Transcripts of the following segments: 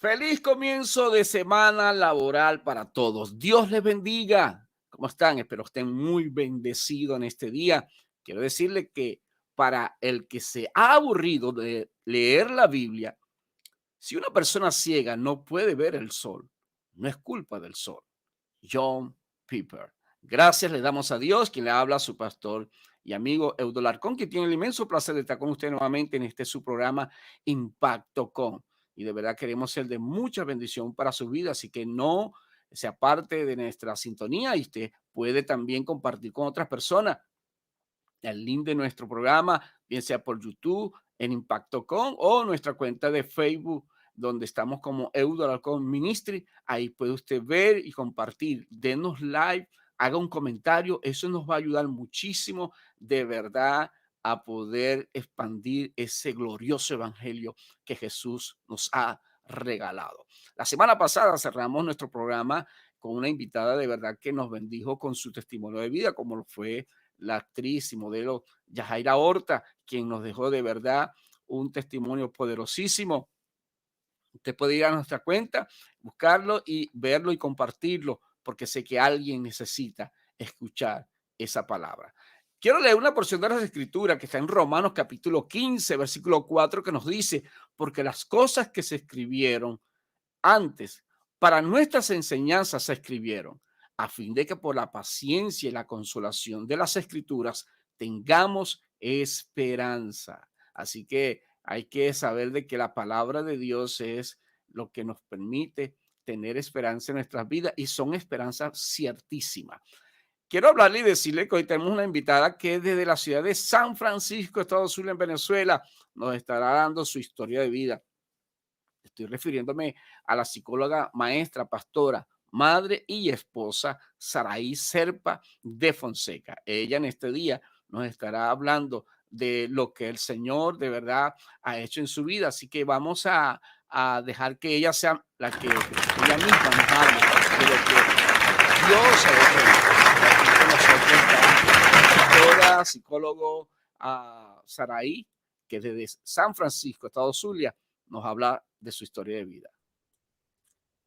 Feliz comienzo de semana laboral para todos. Dios les bendiga. ¿Cómo están? Espero estén muy bendecidos en este día. Quiero decirle que para el que se ha aburrido de leer la Biblia, si una persona ciega no puede ver el sol, no es culpa del sol. John Piper. Gracias le damos a Dios, quien le habla a su pastor y amigo Eudo Larcón, que tiene el inmenso placer de estar con usted nuevamente en este su programa Impacto Con. Y de verdad queremos ser de mucha bendición para su vida, así que no se aparte de nuestra sintonía y usted puede también compartir con otras personas el link de nuestro programa, bien sea por YouTube, en Impacto Con o nuestra cuenta de Facebook, donde estamos como Eudo Alarcón Ministry. Ahí puede usted ver y compartir. Denos like, haga un comentario. Eso nos va a ayudar muchísimo, de verdad, a poder expandir ese glorioso evangelio que Jesús nos ha regalado. La semana pasada cerramos nuestro programa con una invitada de verdad que nos bendijo con su testimonio de vida, como lo fue la actriz y modelo Yajaira Horta, quien nos dejó de verdad un testimonio poderosísimo. Usted puede ir a nuestra cuenta, buscarlo y verlo y compartirlo, porque sé que alguien necesita escuchar esa palabra. Quiero leer una porción de las Escrituras que está en Romanos capítulo 15, versículo 4, que nos dice, porque las cosas que se escribieron antes, para nuestras enseñanzas se escribieron, a fin de que por la paciencia y la consolación de las Escrituras tengamos esperanza. Así que hay que saber de que la palabra de Dios es lo que nos permite tener esperanza en nuestras vidas y son esperanzas ciertísimas. Quiero hablarle y decirle que hoy tenemos una invitada que desde la ciudad de San Francisco, Estados Unidos, en Venezuela, nos estará dando su historia de vida. Estoy refiriéndome a la psicóloga, maestra, pastora, madre y esposa Saraí Serpa de Fonseca. Ella en este día nos estará hablando de lo que el Señor de verdad ha hecho en su vida. Así que vamos a dejar que ella sea la que ella misma nos hable de lo que Dios ha hecho en ella. Y aquí con nosotros está la pastora, psicólogo Saraí, que desde San Francisco, Estados Unidos, nos habla de su historia de vida.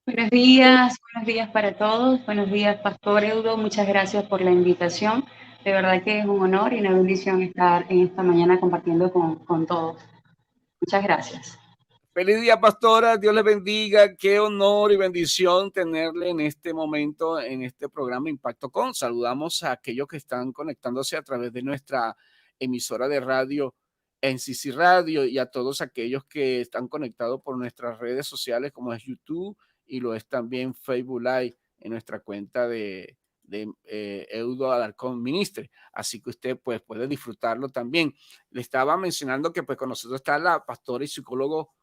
Buenos días para todos. Buenos días, Pastor Eudo. Muchas gracias por la invitación. De verdad que es un honor y una bendición estar en esta mañana compartiendo con todos. Muchas gracias. Feliz día, pastora. Dios le bendiga. Qué honor y bendición tenerle en este momento, en este programa Impacto Con. Saludamos a aquellos que están conectándose a través de nuestra emisora de radio NCC Radio y a todos aquellos que están conectados por nuestras redes sociales como es YouTube y lo es también Facebook Live en nuestra cuenta de Eudo Alarcón Ministre. Así que usted pues puede disfrutarlo también. Le estaba mencionando que pues con nosotros está la pastora y psicólogo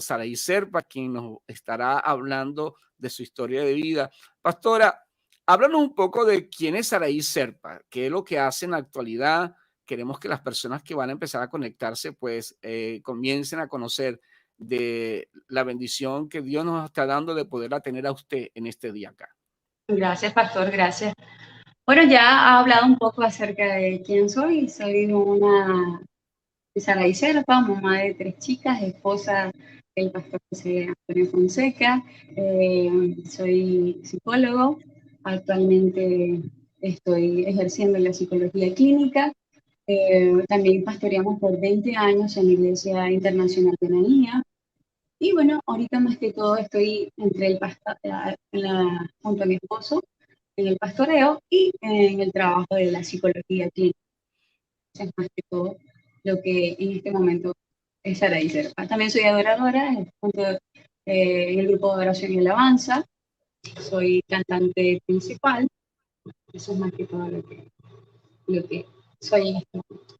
Saraí Serpa, quien nos estará hablando de su historia de vida. Pastora, háblanos un poco de quién es Saraí Serpa, qué es lo que hace en la actualidad. Queremos que las personas que van a empezar a conectarse, pues comiencen a conocer de la bendición que Dios nos está dando de poderla tener a usted en este día acá. Gracias, Pastor. Gracias. Bueno, ya ha hablado un poco acerca de quién soy. Soy una Saraí Serpa, mamá de 3 chicas, esposa del pastor José Antonio Fonseca. Soy psicólogo. Actualmente estoy ejerciendo la psicología clínica. También pastoreamos por 20 años en la Iglesia Internacional de Ananía. Y bueno, ahorita más que todo estoy entre el junto a mi esposo en el pastoreo y en el trabajo de la psicología clínica. Es más que todo lo que en este momento es Saraí Serpa. También soy adoradora en el grupo de adoración y alabanza. Soy cantante principal. Eso es más que todo lo que soy en este momento.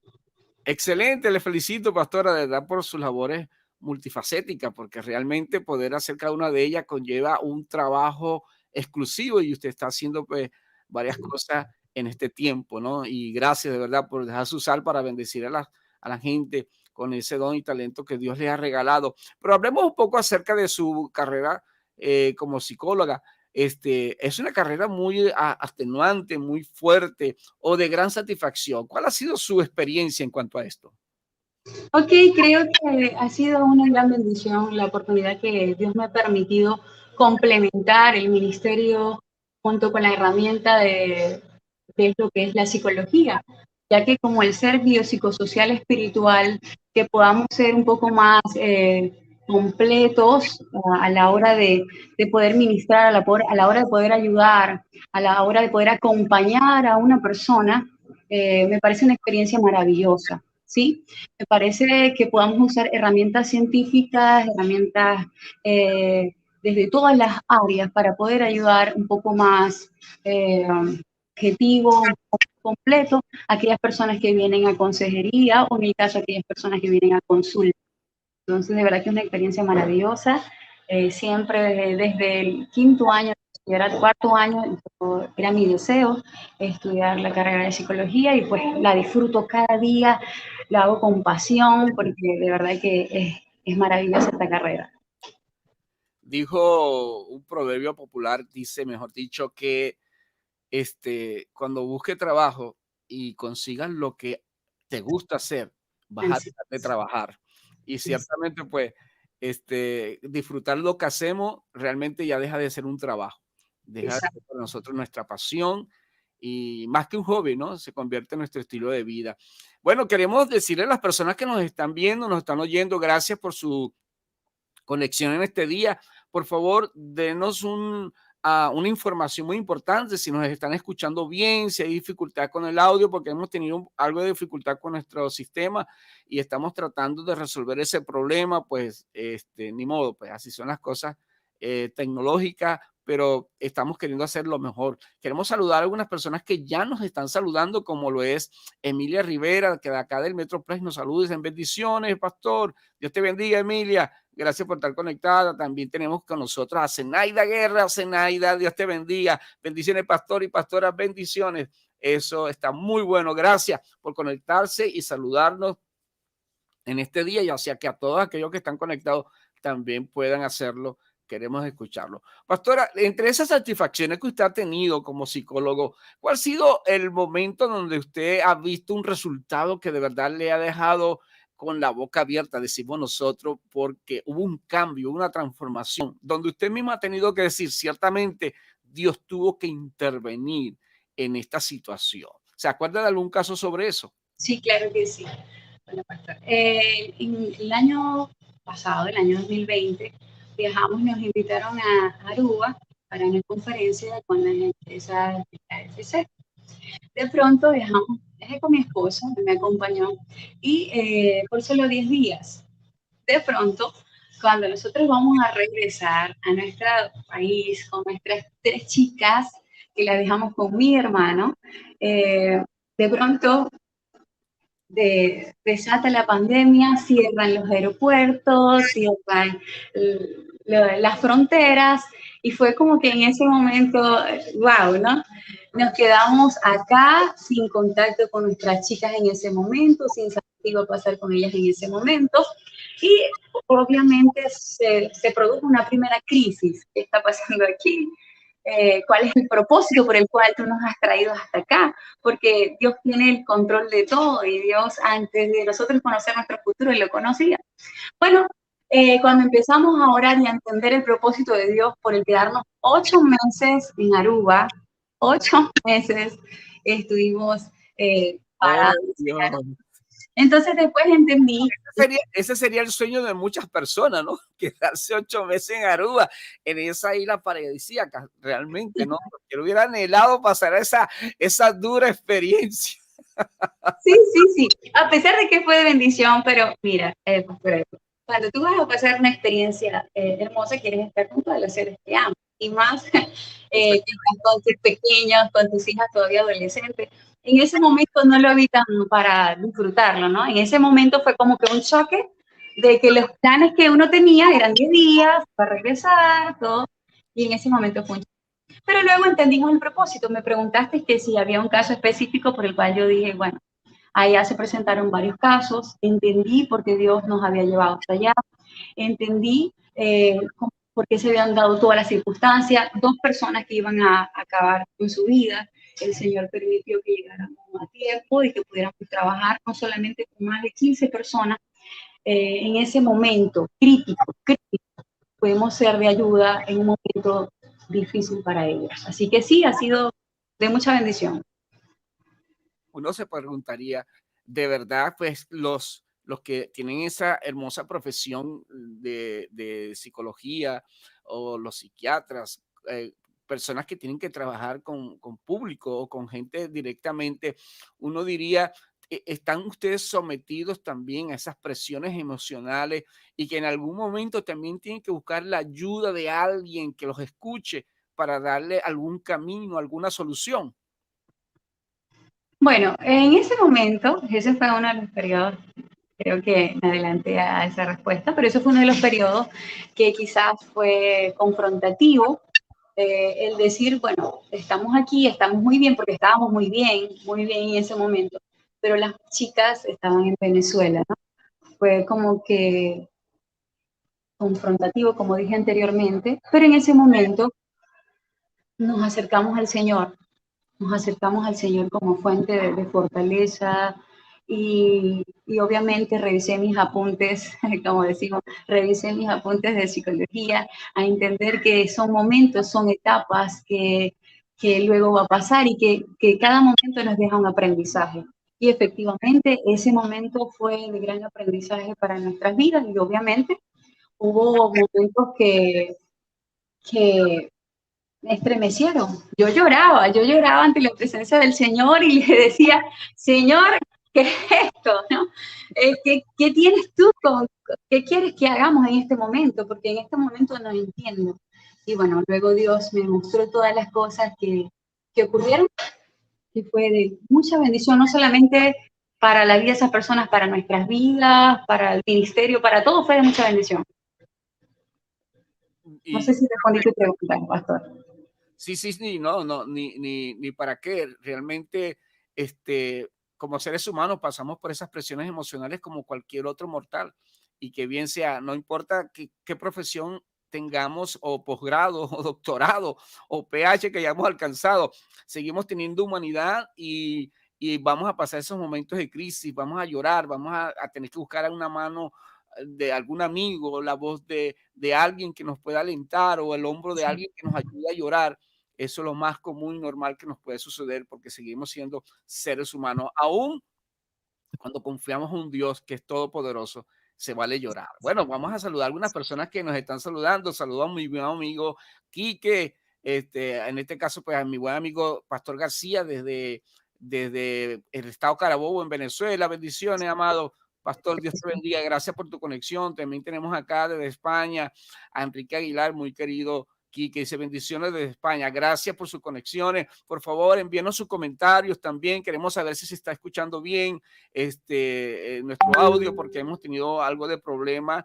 Excelente, le felicito, pastora, de verdad, por sus labores multifacéticas, porque realmente poder hacer cada una de ellas conlleva un trabajo exclusivo y usted está haciendo pues varias cosas en este tiempo, ¿no? Y gracias de verdad por dejarse usar para bendecir a la gente con ese don y talento que Dios les ha regalado. Pero hablemos un poco acerca de su carrera como psicóloga. Es una carrera muy atenuante, muy fuerte o de gran satisfacción. ¿Cuál ha sido su experiencia en cuanto a esto? Ok, creo que ha sido una gran bendición la oportunidad que Dios me ha permitido complementar el ministerio junto con la herramienta de lo que es la psicología, ya que como el ser biopsicosocial espiritual, que podamos ser un poco más completos a la hora de poder ministrar, a la hora de poder ayudar, a la hora de poder acompañar a una persona, me parece una experiencia maravillosa, ¿sí? Me parece que podamos usar herramientas científicas, herramientas desde todas las áreas para poder ayudar un poco más objetivo, un poco completo a aquellas personas que vienen a consejería o en el caso aquellas personas que vienen a consulta. Entonces, de verdad que es una experiencia maravillosa. Siempre desde el quinto año, era el cuarto año, era mi deseo estudiar la carrera de psicología y pues la disfruto cada día, la hago con pasión porque de verdad que es maravillosa esta carrera. Dijo un proverbio popular, dice, mejor dicho, que cuando busque trabajo y consigas lo que te gusta hacer, vas a Así dejar de es. trabajar. Y ciertamente, pues, disfrutar lo que hacemos realmente ya deja de ser un trabajo, deja de ser Exacto. para nosotros nuestra pasión y más que un hobby, ¿no? Se convierte en nuestro estilo de vida. Bueno, queremos decirle a las personas que nos están viendo, nos están oyendo, gracias por su conexión en este día. Por favor, denos una información muy importante, si nos están escuchando bien, si hay dificultad con el audio, porque hemos tenido algo de dificultad con nuestro sistema y estamos tratando de resolver ese problema, pues ni modo, pues así son las cosas tecnológicas, pero estamos queriendo hacer lo mejor. Queremos saludar a algunas personas que ya nos están saludando, como lo es Emilia Rivera, que de acá del Metroplex nos saluda, en bendiciones, pastor. Dios te bendiga, Emilia. Gracias por estar conectada. También tenemos con nosotros a Zenaida Guerra. Zenaida, Dios te bendiga. Bendiciones, pastor y pastora, bendiciones. Eso está muy bueno. Gracias por conectarse y saludarnos en este día, y hacia que a todos aquellos que están conectados también puedan hacerlo. Queremos escucharlo. Pastora, entre esas satisfacciones que usted ha tenido como psicólogo, ¿cuál ha sido el momento donde usted ha visto un resultado que de verdad le ha dejado con la boca abierta, decimos nosotros, porque hubo un cambio, una transformación, donde usted mismo ha tenido que decir, ciertamente Dios tuvo que intervenir en esta situación? ¿Se acuerda de algún caso sobre eso? Sí, claro que sí. Bueno, pastor. En el año pasado, el año 2020, viajamos, nos invitaron a Aruba para una conferencia con la empresa de KFC. De pronto viajé con mi esposo, me acompañó, y por solo 10 días. De pronto, cuando nosotros vamos a regresar a nuestro país con nuestras 3 chicas, que las dejamos con mi hermano, de pronto desata la pandemia, cierran los aeropuertos, cierran las fronteras, y fue como que en ese momento, wow, ¿no? Nos quedamos acá sin contacto con nuestras chicas en ese momento, sin saber qué iba a pasar con ellas en ese momento, y obviamente se produjo una primera crisis. ¿Qué está pasando aquí? ¿Cuál es el propósito por el cual tú nos has traído hasta acá? Porque Dios tiene el control de todo y Dios antes de nosotros conocer nuestro futuro, Él lo conocía. Bueno, cuando empezamos a orar y a entender el propósito de Dios por el quedarnos 8 meses en Aruba, 8 meses estuvimos Oh, parados. Dios. Entonces después entendí. Ese sería el sueño de muchas personas, ¿no? Quedarse 8 meses en Aruba, en esa isla paradisíaca, realmente, ¿no? Porque hubiera anhelado pasar esa dura experiencia. Sí, sí, sí. A pesar de que fue de bendición, pero mira, cuando tú vas a pasar una experiencia hermosa, quieres estar con todos los seres que amas. Y más que estás con tus pequeños, con tus hijas todavía adolescentes. En ese momento no lo evitan para disfrutarlo, ¿no? En ese momento fue como que un choque de que los planes que uno tenía eran 10 días para regresar, todo. Y en ese momento fue un choque. Pero luego entendimos el propósito. Me preguntaste que si había un caso específico por el cual yo dije, bueno, allá se presentaron varios casos, entendí por qué Dios nos había llevado hasta allá, entendí por qué se habían dado todas las circunstancias, 2 personas que iban a acabar con su vida, el Señor permitió que llegáramos a tiempo y que pudiéramos trabajar no solamente con más de 15 personas en ese momento crítico, podemos ser de ayuda en un momento difícil para ellos. Así que sí, ha sido de mucha bendición. Uno se preguntaría, de verdad, pues los que tienen esa hermosa profesión de psicología o los psiquiatras, personas que tienen que trabajar con público o con gente directamente, uno diría, ¿están ustedes sometidos también a esas presiones emocionales y que en algún momento también tienen que buscar la ayuda de alguien que los escuche para darle algún camino, alguna solución? Bueno, en ese momento, ese fue uno de los periodos, creo que me adelanté a esa respuesta, pero eso fue uno de los periodos que quizás fue confrontativo, el decir, bueno, estamos aquí, estamos muy bien, porque estábamos muy bien en ese momento, pero las chicas estaban en Venezuela, ¿no? Fue como que confrontativo, como dije anteriormente, pero en ese momento nos acercamos al Señor, nos acercamos al Señor como fuente de fortaleza y obviamente revisé mis apuntes, como decimos, revisé mis apuntes de psicología, a entender que son momentos, son etapas que luego va a pasar y que cada momento nos deja un aprendizaje. Y efectivamente ese momento fue de gran aprendizaje para nuestras vidas y obviamente hubo momentos que me estremecieron. Yo lloraba ante la presencia del Señor y le decía, Señor, ¿qué es esto? ¿No? ¿Qué tienes tú qué quieres que hagamos en este momento? Porque en este momento no entiendo. Y bueno, luego Dios me mostró todas las cosas que ocurrieron y fue de mucha bendición, no solamente para la vida de esas personas, para nuestras vidas, para el ministerio, para todo fue de mucha bendición. No sé Y si respondí tu pregunta, pastor. sí, sí, sí, no, no, ni para qué. Realmente, como seres humanos pasamos por esas presiones emocionales como cualquier otro mortal. Y que bien sea, no importa qué profesión tengamos, o posgrado, o doctorado, o PH que hayamos alcanzado, seguimos teniendo humanidad y vamos a pasar esos momentos de crisis, vamos a llorar, vamos a tener que buscar una mano de algún amigo, la voz de alguien que nos pueda alentar o el hombro de alguien que nos ayude a llorar. Eso es lo más común y normal que nos puede suceder porque seguimos siendo seres humanos. Aún cuando confiamos en un Dios que es todopoderoso, se vale llorar. Bueno, vamos a saludar a algunas personas que nos están saludando. Saludo a mi buen amigo Quique, en este caso, pues a mi buen amigo Pastor García desde el estado Carabobo en Venezuela. Bendiciones, amado Pastor, Dios te bendiga. Gracias por tu conexión. También tenemos acá desde España a Enrique Aguilar, muy querido Quique, dice bendiciones desde España. Gracias por sus conexiones. Por favor, envíenos sus comentarios también. Queremos saber si se está escuchando bien nuestro audio, porque hemos tenido algo de problema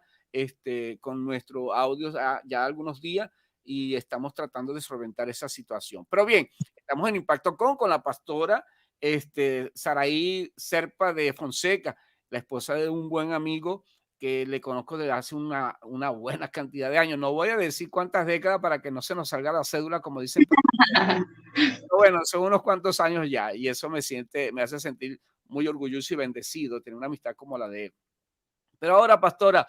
con nuestro audio ya algunos días y estamos tratando de solventar esa situación. Pero bien, estamos en Impacto con la pastora Saraí Serpa de Fonseca, la esposa de un buen amigo que le conozco desde hace una buena cantidad de años. No voy a decir cuántas décadas para que no se nos salga la cédula, como dicen. Pero bueno, son unos cuantos años ya y eso me hace sentir muy orgulloso y bendecido tener una amistad como la de él. Pero ahora, pastora,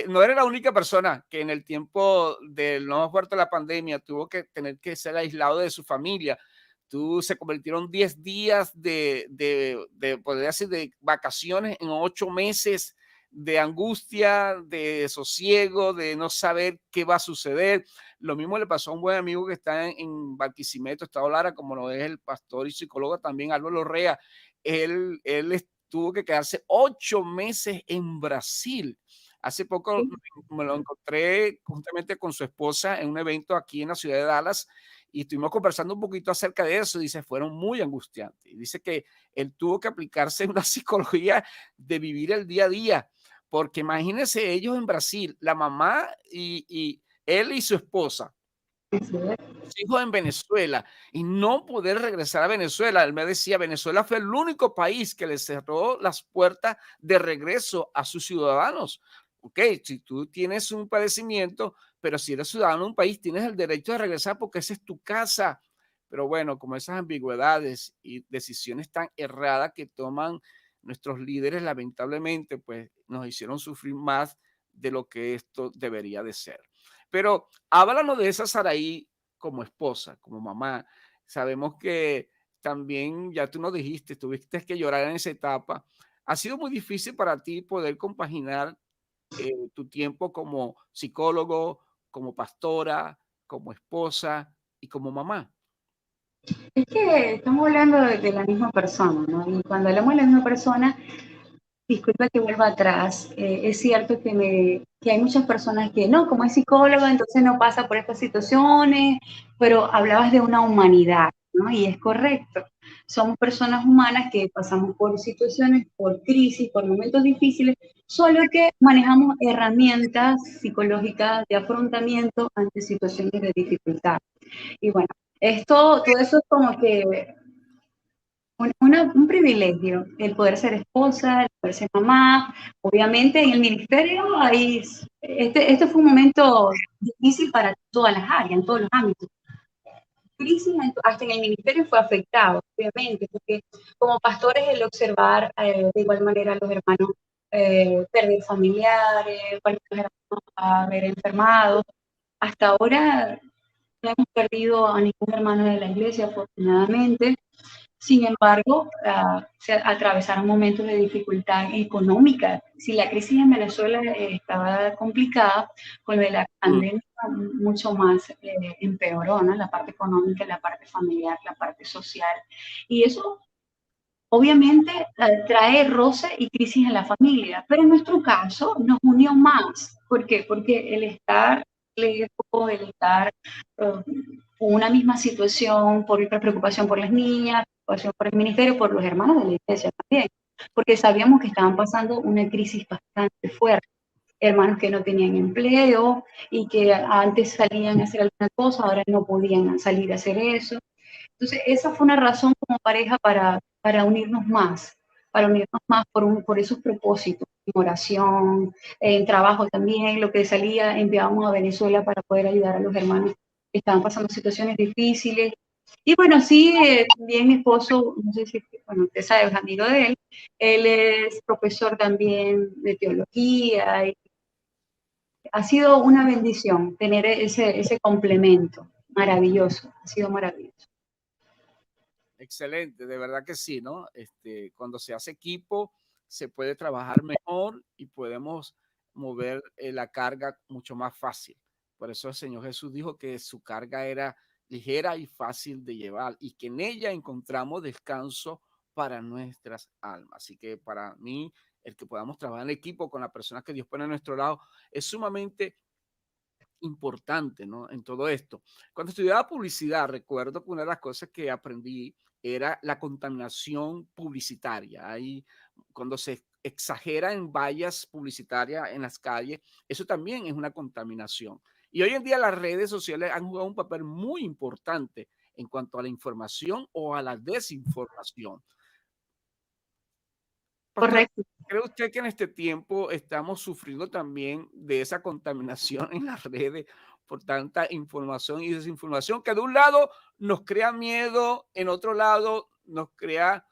no eres la única persona que en el tiempo del no más fuerte de la pandemia tuvo que tener que ser aislado de su familia. Tú se convirtieron 10 días podría decir, de vacaciones en 8 meses de angustia, de sosiego, de no saber qué va a suceder. Lo mismo le pasó a un buen amigo que está en Barquisimeto, Estado Lara, como lo es el pastor y psicólogo también, Álvaro Lorrea. Él tuvo que quedarse 8 meses en Brasil. Hace poco me lo encontré justamente con su esposa en un evento aquí en la ciudad de Dallas y estuvimos conversando un poquito acerca de eso. Dice, fueron muy angustiantes. Y dice que él tuvo que aplicarse una psicología de vivir el día a día, porque imagínense ellos en Brasil, la mamá y él y su esposa, sus hijos en Venezuela y no poder regresar a Venezuela. Él me decía, Venezuela fue el único país que le cerró las puertas de regreso a sus ciudadanos. Ok, si tú tienes un padecimiento, pero si eres ciudadano de un país, tienes el derecho de regresar porque esa es tu casa. Pero bueno, como esas ambigüedades y decisiones tan erradas que toman nuestros líderes, lamentablemente, pues nos hicieron sufrir más de lo que esto debería de ser. Pero háblanos de esa Saraí como esposa, como mamá. Sabemos que también, ya tú nos dijiste, tuviste que llorar en esa etapa. ¿Ha sido muy difícil para ti poder compaginar tu tiempo como psicólogo, como pastora, como esposa y como mamá? Es que estamos hablando de la misma persona, ¿no? Y cuando hablamos de la misma persona, disculpa que vuelva atrás. Es cierto que hay muchas personas que no, como es psicóloga, entonces no pasa por estas situaciones, pero hablabas de una humanidad, ¿no? Y es correcto. Somos personas humanas que pasamos por situaciones, por crisis, por momentos difíciles, solo que manejamos herramientas psicológicas de afrontamiento ante situaciones de dificultad. Y bueno, todo eso es como que un privilegio, el poder ser esposa, el poder ser mamá. Obviamente en el ministerio este fue un momento difícil para todas las áreas, en todos los ámbitos. Crisis hasta en el ministerio fue afectado, obviamente, porque como pastores el observar de igual manera a los hermanos perder familiares, varios hermanos haber enfermado. Hasta ahora no hemos perdido a ningún hermano de la iglesia, afortunadamente. Sin embargo, se atravesaron momentos de dificultad económica. Si la crisis en Venezuela estaba complicada, con lo de la Mm, pandemia mucho más empeoró, ¿no? La parte económica, la parte familiar, la parte social. Y eso obviamente trae roce y crisis en la familia, pero en nuestro caso nos unió más. ¿Por qué? Porque el estar lejos, el estar con una misma situación, por la preocupación por las niñas, preocupación por el ministerio, por los hermanos de la iglesia también, porque sabíamos que estaban pasando una crisis bastante fuerte. Hermanos que no tenían empleo y que antes salían a hacer alguna cosa, ahora no podían salir a hacer eso. Entonces, esa fue una razón como pareja para unirnos más por esos propósitos, en oración, en trabajo también, lo que salía, enviábamos a Venezuela para poder ayudar a los hermanos que estaban pasando situaciones difíciles. Y bueno, sí, también mi esposo, no sé si, bueno, usted sabe, es amigo de él es profesor también de teología, y ha sido una bendición tener ese complemento, maravilloso, ha sido maravilloso. excelente, de verdad que sí, ¿no? Cuando se hace equipo, se puede trabajar mejor y podemos mover la carga mucho más fácil. Por eso el Señor Jesús dijo que su carga era ligera y fácil de llevar y que en ella encontramos descanso para nuestras almas. Así que para mí, el que podamos trabajar en equipo con las personas que Dios pone a nuestro lado es sumamente importante, ¿no? En todo esto. Cuando estudiaba publicidad, recuerdo que una de las cosas que aprendí era la contaminación publicitaria. Ahí, cuando se exagera en vallas publicitarias en las calles, eso también es una contaminación. Y hoy en día las redes sociales han jugado un papel muy importante en cuanto a la información o a la desinformación. Pastor, Correcto. ¿cree usted que en este tiempo estamos sufriendo también de esa contaminación en las redes por tanta información y desinformación que de un lado nos crea miedo, en otro lado nos crea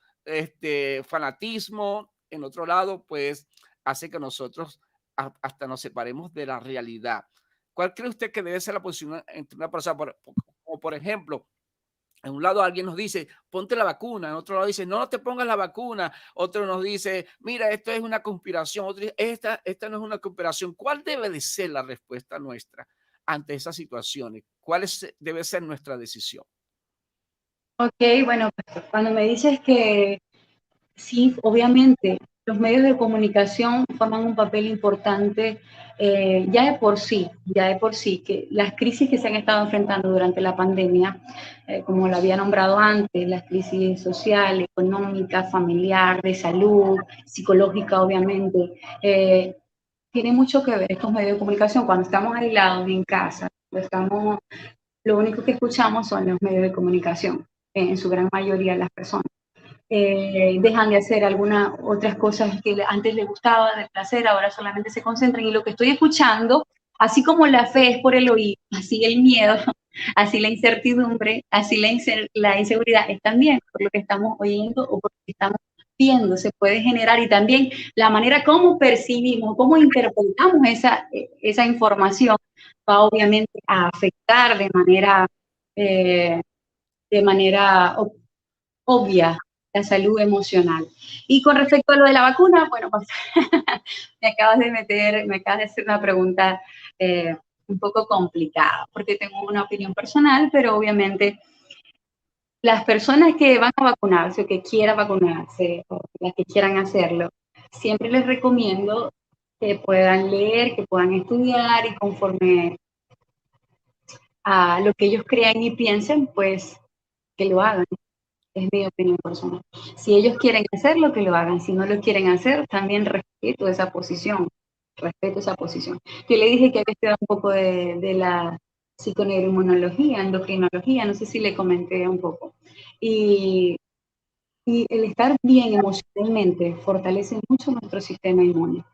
fanatismo, en otro lado pues hace que nosotros hasta nos separemos de la realidad? ¿Cuál cree usted que debe ser la posición entre una persona, como por ejemplo, en un lado alguien nos dice, ponte la vacuna, en otro lado dice, no, no te pongas la vacuna, otro nos dice, mira, esto es una conspiración, otro dice, esta no es una conspiración? ¿Cuál debe de ser la respuesta nuestra ante esas situaciones? Debe ser nuestra decisión? Ok, bueno, pues, cuando me dices que sí, obviamente, los medios de comunicación forman un papel importante ya de por sí, que las crisis que se han estado enfrentando durante la pandemia, como lo había nombrado antes, las crisis social, económica, familiar, de salud, psicológica, obviamente, tiene mucho que ver estos medios de comunicación cuando estamos aislados en casa, lo único que escuchamos son los medios de comunicación, en su gran mayoría las personas dejan de hacer algunas otras cosas que antes les gustaba, del placer, ahora solamente se concentran y lo que estoy escuchando Así como la fe es por el oído, así el miedo, así la incertidumbre, así la inseguridad es también por lo que estamos oyendo o por lo que estamos viendo, se puede generar, y también la manera como percibimos, cómo interpretamos esa información va obviamente a afectar eh, de manera obvia la salud emocional. Y con respecto a lo de la vacuna, bueno, pues me acabas de hacer una pregunta eh, un poco complicada, porque tengo una opinión personal, pero obviamente las personas que van a vacunarse o que quieran vacunarse o las que quieran hacerlo, siempre les recomiendo que puedan leer, que puedan estudiar y conforme a lo que ellos crean y piensen, pues que lo hagan. Es mi opinión personal. Si ellos quieren hacerlo, que lo hagan. Si no lo quieren hacer, también respeto esa posición. Respeto esa posición. Yo le dije que había estudiado un poco de la psiconeuroinmunología, endocrinología, no sé si le comenté un poco. Y, y el estar bien emocionalmente fortalece mucho nuestro sistema inmune.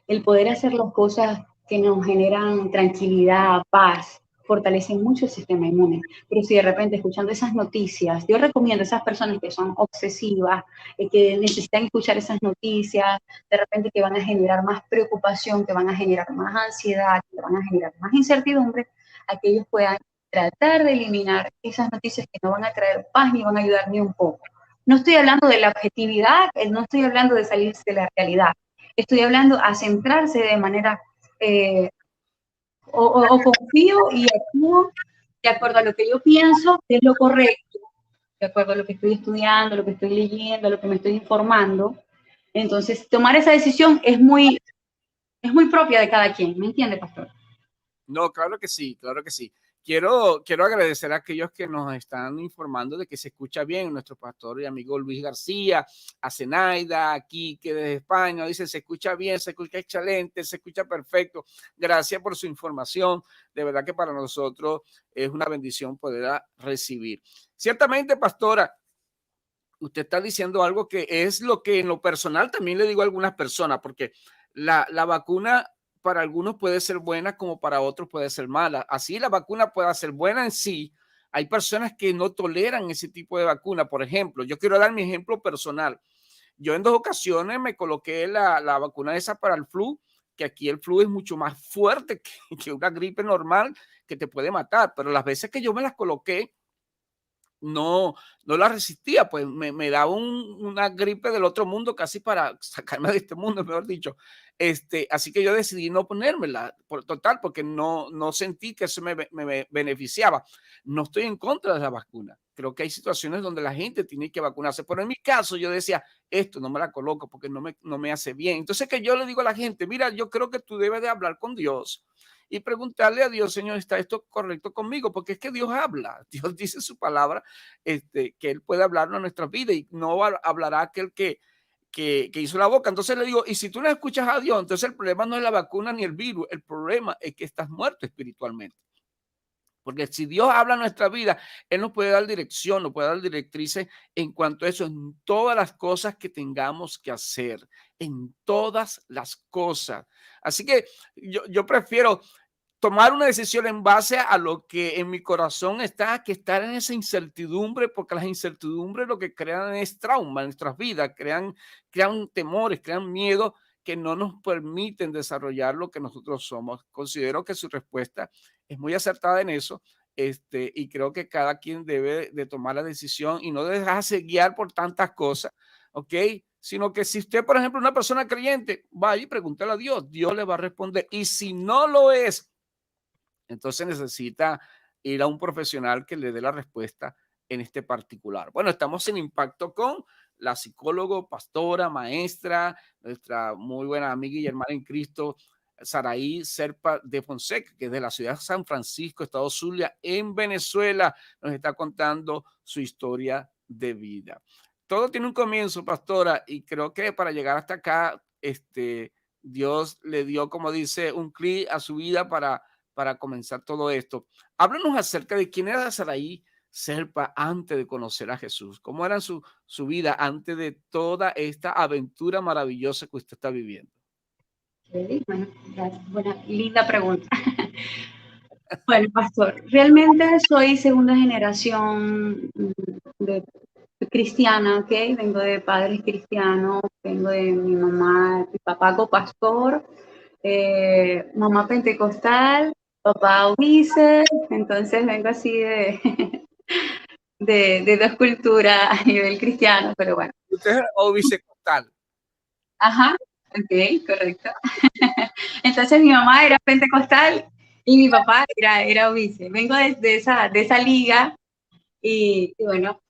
El poder hacer las cosas que nos generan tranquilidad, paz, fortalecen mucho el sistema inmune. Pero si de repente escuchando esas noticias, yo recomiendo a esas personas que son obsesivas, que necesitan escuchar esas noticias, de repente que van a generar más preocupación, que van a generar más ansiedad, que van a generar más incertidumbre, a que ellos puedan tratar de eliminar esas noticias que no van a traer paz ni van a ayudar ni un poco. No estoy hablando de la objetividad, no estoy hablando de salirse de la realidad, estoy hablando a centrarse de manera, eh, o confío y actúo de acuerdo a lo que yo pienso que es lo correcto, de acuerdo a lo que estoy estudiando, lo que estoy leyendo, lo que me estoy informando. Entonces, tomar esa decisión es muy propia de cada quien, ¿me entiende, pastor? No, claro que sí, claro que sí. Quiero agradecer a aquellos que nos están informando de que se escucha bien, nuestro pastor y amigo Luis García, a Zenaida, aquí que desde España, dice se escucha bien, se escucha excelente, se escucha perfecto. Gracias por su información. De verdad que para nosotros es una bendición poder recibir. Ciertamente, pastora, usted está diciendo algo que es lo que en lo personal también le digo a algunas personas, porque la vacuna para algunos puede ser buena como para otros puede ser mala. Así la vacuna puede ser buena en sí. Hay personas que no toleran ese tipo de vacuna. Por ejemplo, yo quiero dar mi ejemplo personal. Yo en 2 ocasiones me coloqué la vacuna esa para el flu, que aquí el flu es mucho más fuerte que una gripe normal que te puede matar. Pero las veces que yo me las coloqué, no, no la resistía, pues me daba una gripe del otro mundo casi para sacarme de este mundo, mejor dicho. Así que yo decidí no ponérmela, por total, porque no sentí que eso me beneficiaba. No estoy en contra de la vacuna. Creo que hay situaciones donde la gente tiene que vacunarse, pero en mi caso yo decía, esto no me la coloco porque no me hace bien. Entonces que yo le digo a la gente, mira, yo creo que tú debes de hablar con Dios y preguntarle a Dios, Señor, ¿está esto correcto conmigo? Porque es que Dios habla, Dios dice su palabra, que Él puede hablarnos en nuestras vidas y no hablará aquel que hizo la boca. Entonces le digo, y si tú no escuchas a Dios, entonces el problema no es la vacuna ni el virus, el problema es que estás muerto espiritualmente. Porque si Dios habla en nuestra vida, Él nos puede dar dirección, nos puede dar directrices en cuanto a eso, en todas las cosas que tengamos que hacer, en todas las cosas. Así que yo prefiero tomar una decisión en base a lo que en mi corazón está, que estar en esa incertidumbre, porque las incertidumbres lo que crean es trauma en nuestras vidas, crean temores, crean miedo que no nos permiten desarrollar lo que nosotros somos. Considero que su respuesta es muy acertada en eso, y creo que cada quien debe de tomar la decisión y no dejarse guiar por tantas cosas, ¿ok? Sino que si usted, por ejemplo, es una persona creyente, vaya y pregúntale a Dios, Dios le va a responder. Y si no lo es, entonces necesita ir a un profesional que le dé la respuesta en este particular. Bueno, estamos en Impacto con la psicóloga, pastora, maestra, nuestra muy buena amiga y hermana en Cristo, Saraí Serpa de Fonseca, que es de la ciudad de San Francisco, Estado Zulia, en Venezuela, nos está contando su historia de vida. Todo tiene un comienzo, pastora, y creo que para llegar hasta acá, Dios le dio, como dice, un clic a su vida para comenzar todo esto. Háblanos acerca de quién era Saraí Serpa antes de conocer a Jesús. ¿Cómo era su vida antes de toda esta aventura maravillosa que usted está viviendo? Bueno, buena, linda pregunta. Bueno, pastor, realmente soy segunda generación de cristiana, ¿ok? Vengo de padres cristianos, vengo de mi mamá, mi papá copastor, mamá pentecostal, papá ulises, entonces vengo así de dos culturas a nivel cristiano, pero bueno. Usted es o bisexual. Ajá, ok, correcto. Entonces mi mamá era pentecostal y mi papá era obise. Vengo de esa liga y bueno,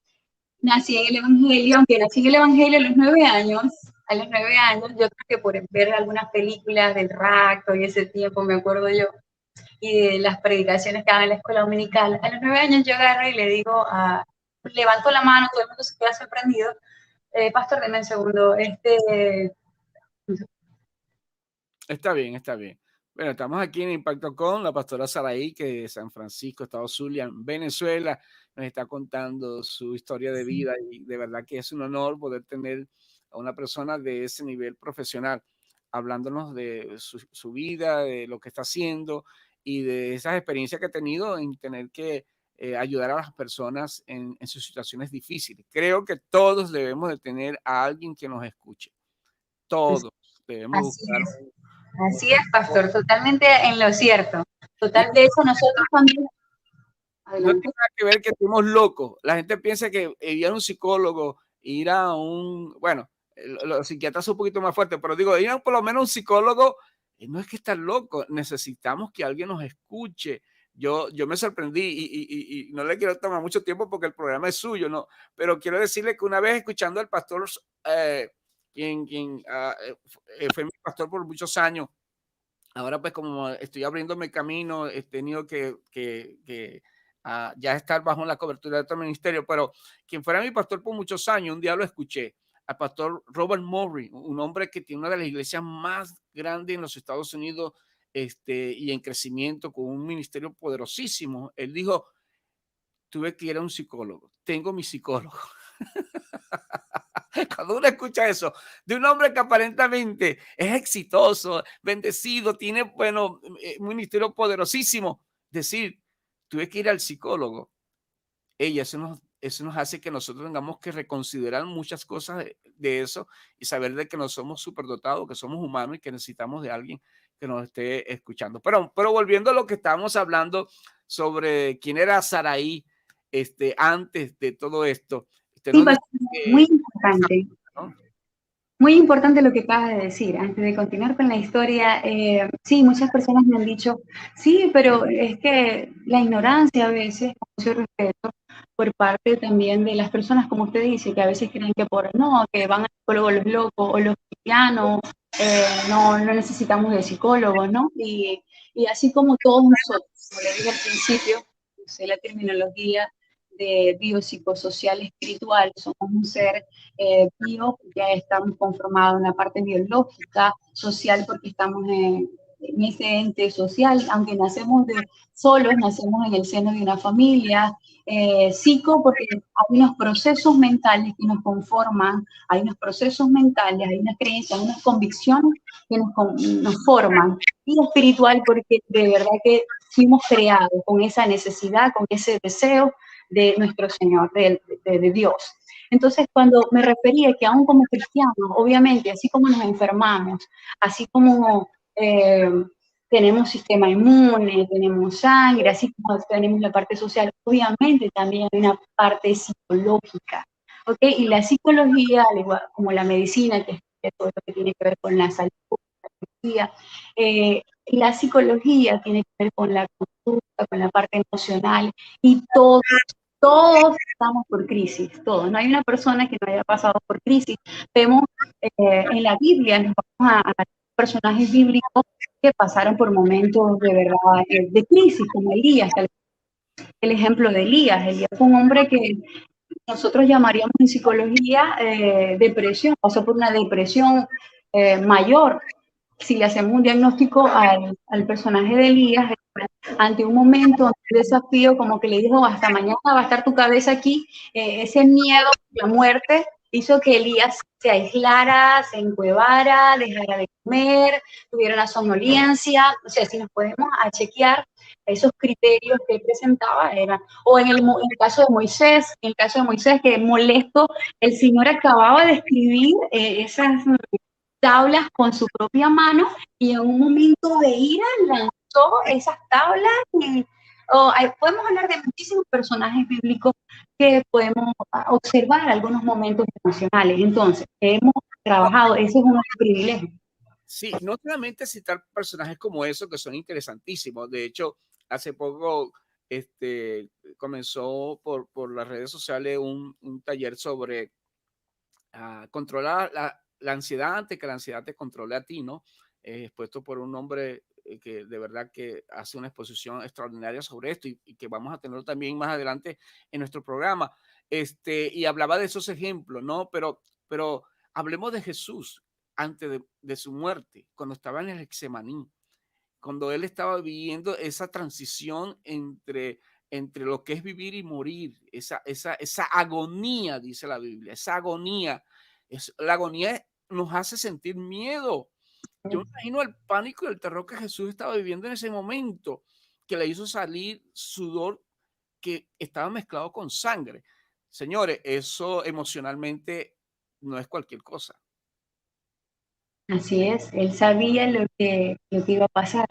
nací en el Evangelio, aunque nací en el Evangelio a los 9 años, yo creo que por ver algunas películas del rapto y ese tiempo, me acuerdo yo, y de las predicaciones que daban en la escuela dominical, a los 9 años yo agarro y le digo, levanto la mano, todo el mundo se queda sorprendido, pastor, deme un segundo, Está bien, está bien. Bueno, estamos aquí en Impacto con la pastora Saraí, que de San Francisco, Estado Zulia, en Venezuela, nos está contando su historia de vida y de verdad que es un honor poder tener a una persona de ese nivel profesional hablándonos de su vida, de lo que está haciendo y de esas experiencias que ha tenido en tener que ayudar a las personas en sus situaciones difíciles. Creo que todos debemos de tener a alguien que nos escuche. Todos debemos así buscar es. Así es, pastor, totalmente en lo cierto. y Total, de eso nosotros también. no Adelante. tiene nada que ver que estemos locos. La gente piensa que ir a un psicólogo, ir a un, bueno, los psiquiatras son un poquito más fuertes, pero digo, ir a por lo menos a un psicólogo, no es que estar loco, necesitamos que alguien nos escuche. Yo me sorprendí y no le quiero tomar mucho tiempo porque el programa es suyo, ¿no? Pero quiero decirle que una vez escuchando al pastor, fue mi pastor por muchos años, ahora pues como estoy abriéndome camino, he tenido que ya estar bajo la cobertura de otro ministerio, pero quien fuera mi pastor por muchos años, un día lo escuché, al pastor Robert Murray, un hombre que tiene una de las iglesias más grandes en los Estados Unidos y en crecimiento, con un ministerio poderosísimo. Él dijo, tuve que ir a un psicólogo, tengo mi psicólogo. Cuando uno escucha eso de un hombre que aparentemente es exitoso, bendecido, tiene, bueno, un ministerio poderosísimo, decir, tuve que ir al psicólogo. Eso nos hace que nosotros tengamos que reconsiderar muchas cosas de eso y saber de que no somos superdotados, que somos humanos y que necesitamos de alguien que nos esté escuchando. Pero volviendo a lo que estábamos hablando sobre quién era Saraí antes de todo esto, usted Sí, nos decía pastor, muy importante. ¿no? Muy importante lo que acabas de decir. Antes de continuar con la historia, sí, muchas personas me han dicho, sí, pero es que la ignorancia a veces, con mucho respeto, por parte también de las personas, como usted dice, que a veces creen que no, que van al psicólogo los locos o los cristianos, no necesitamos de psicólogos, ¿no? Y así como todos nosotros, como le dije al principio, usé la terminología de biopsicosocial espiritual, somos un ser ya estamos conformados en la parte biológica, social, porque estamos en ese ente social, aunque nacemos solos, nacemos en el seno de una familia, psico, porque hay unos procesos mentales que nos conforman, hay unos procesos mentales, hay unas creencias, hay unas convicciones que nos forman, y espiritual, porque de verdad que fuimos creados con esa necesidad, con ese deseo de nuestro Señor, de Dios. Entonces, cuando me refería que aún como cristianos, obviamente, así como nos enfermamos, así como tenemos sistema inmune, tenemos sangre, así como tenemos la parte social, obviamente también hay una parte psicológica, ¿ok? Y la psicología, al igual como la medicina, que es todo lo que tiene que ver con la salud, la psicología tiene que ver con la conducta, con la parte emocional, y todos estamos por crisis, todos. No hay una persona que no haya pasado por crisis. Vemos en la Biblia, nos vamos a personajes bíblicos que pasaron por momentos de verdad de crisis, como Elías, el ejemplo de Elías. Elías fue un hombre que nosotros llamaríamos en psicología depresión, pasó por una depresión mayor. Si le hacemos un diagnóstico al personaje de Elías, ante un momento, ante un desafío, como que le dijo, hasta mañana va a estar tu cabeza aquí, ese miedo a la muerte hizo que Elías se aislara, se encuevara, dejara de comer, tuviera una somnolencia. O sea, si nos podemos a chequear esos criterios que él presentaba, eran, o en el caso de Moisés, que molesto, el Señor acababa de escribir esas tablas con su propia mano y en un momento de ira lanzó esas tablas y podemos hablar de muchísimos personajes bíblicos que podemos observar algunos momentos emocionales. Entonces, hemos trabajado, ese es un privilegio. Sí, no solamente citar personajes como esos que son interesantísimos. De hecho, hace poco comenzó por las redes sociales un taller sobre controlar la ansiedad antes que la ansiedad te controle a ti, ¿no? Expuesto por un hombre que de verdad que hace una exposición extraordinaria sobre esto y que vamos a tener también más adelante en nuestro programa. Y hablaba de esos ejemplos, ¿no? Pero hablemos de Jesús antes de su muerte, cuando estaba en el Getsemaní, cuando él estaba viviendo esa transición entre lo que es vivir y morir, esa agonía, dice la Biblia, esa agonía, la agonía nos hace sentir miedo. Yo me imagino el pánico y el terror que Jesús estaba viviendo en ese momento, que le hizo salir sudor que estaba mezclado con sangre. Señores, eso emocionalmente no es cualquier cosa. Así es, él sabía lo que iba a pasar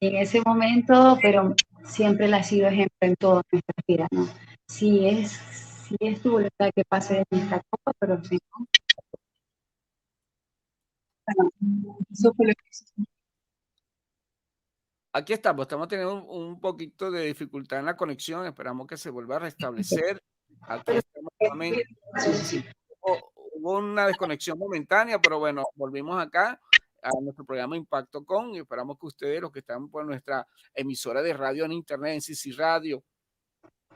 en ese momento, pero siempre él ha sido ejemplo en toda nuestra vida, ¿no? Si es tu voluntad que pase de nuestra copa, pero si no, bueno, eso fue lo que hizo. Aquí estamos teniendo un poquito de dificultad en la conexión, esperamos que se vuelva a restablecer. Aquí estamos nuevamente. Sí, hubo una desconexión momentánea, pero bueno, volvimos acá a nuestro programa Impacto Con y esperamos que ustedes, los que están por nuestra emisora de radio en internet, en CC Radio,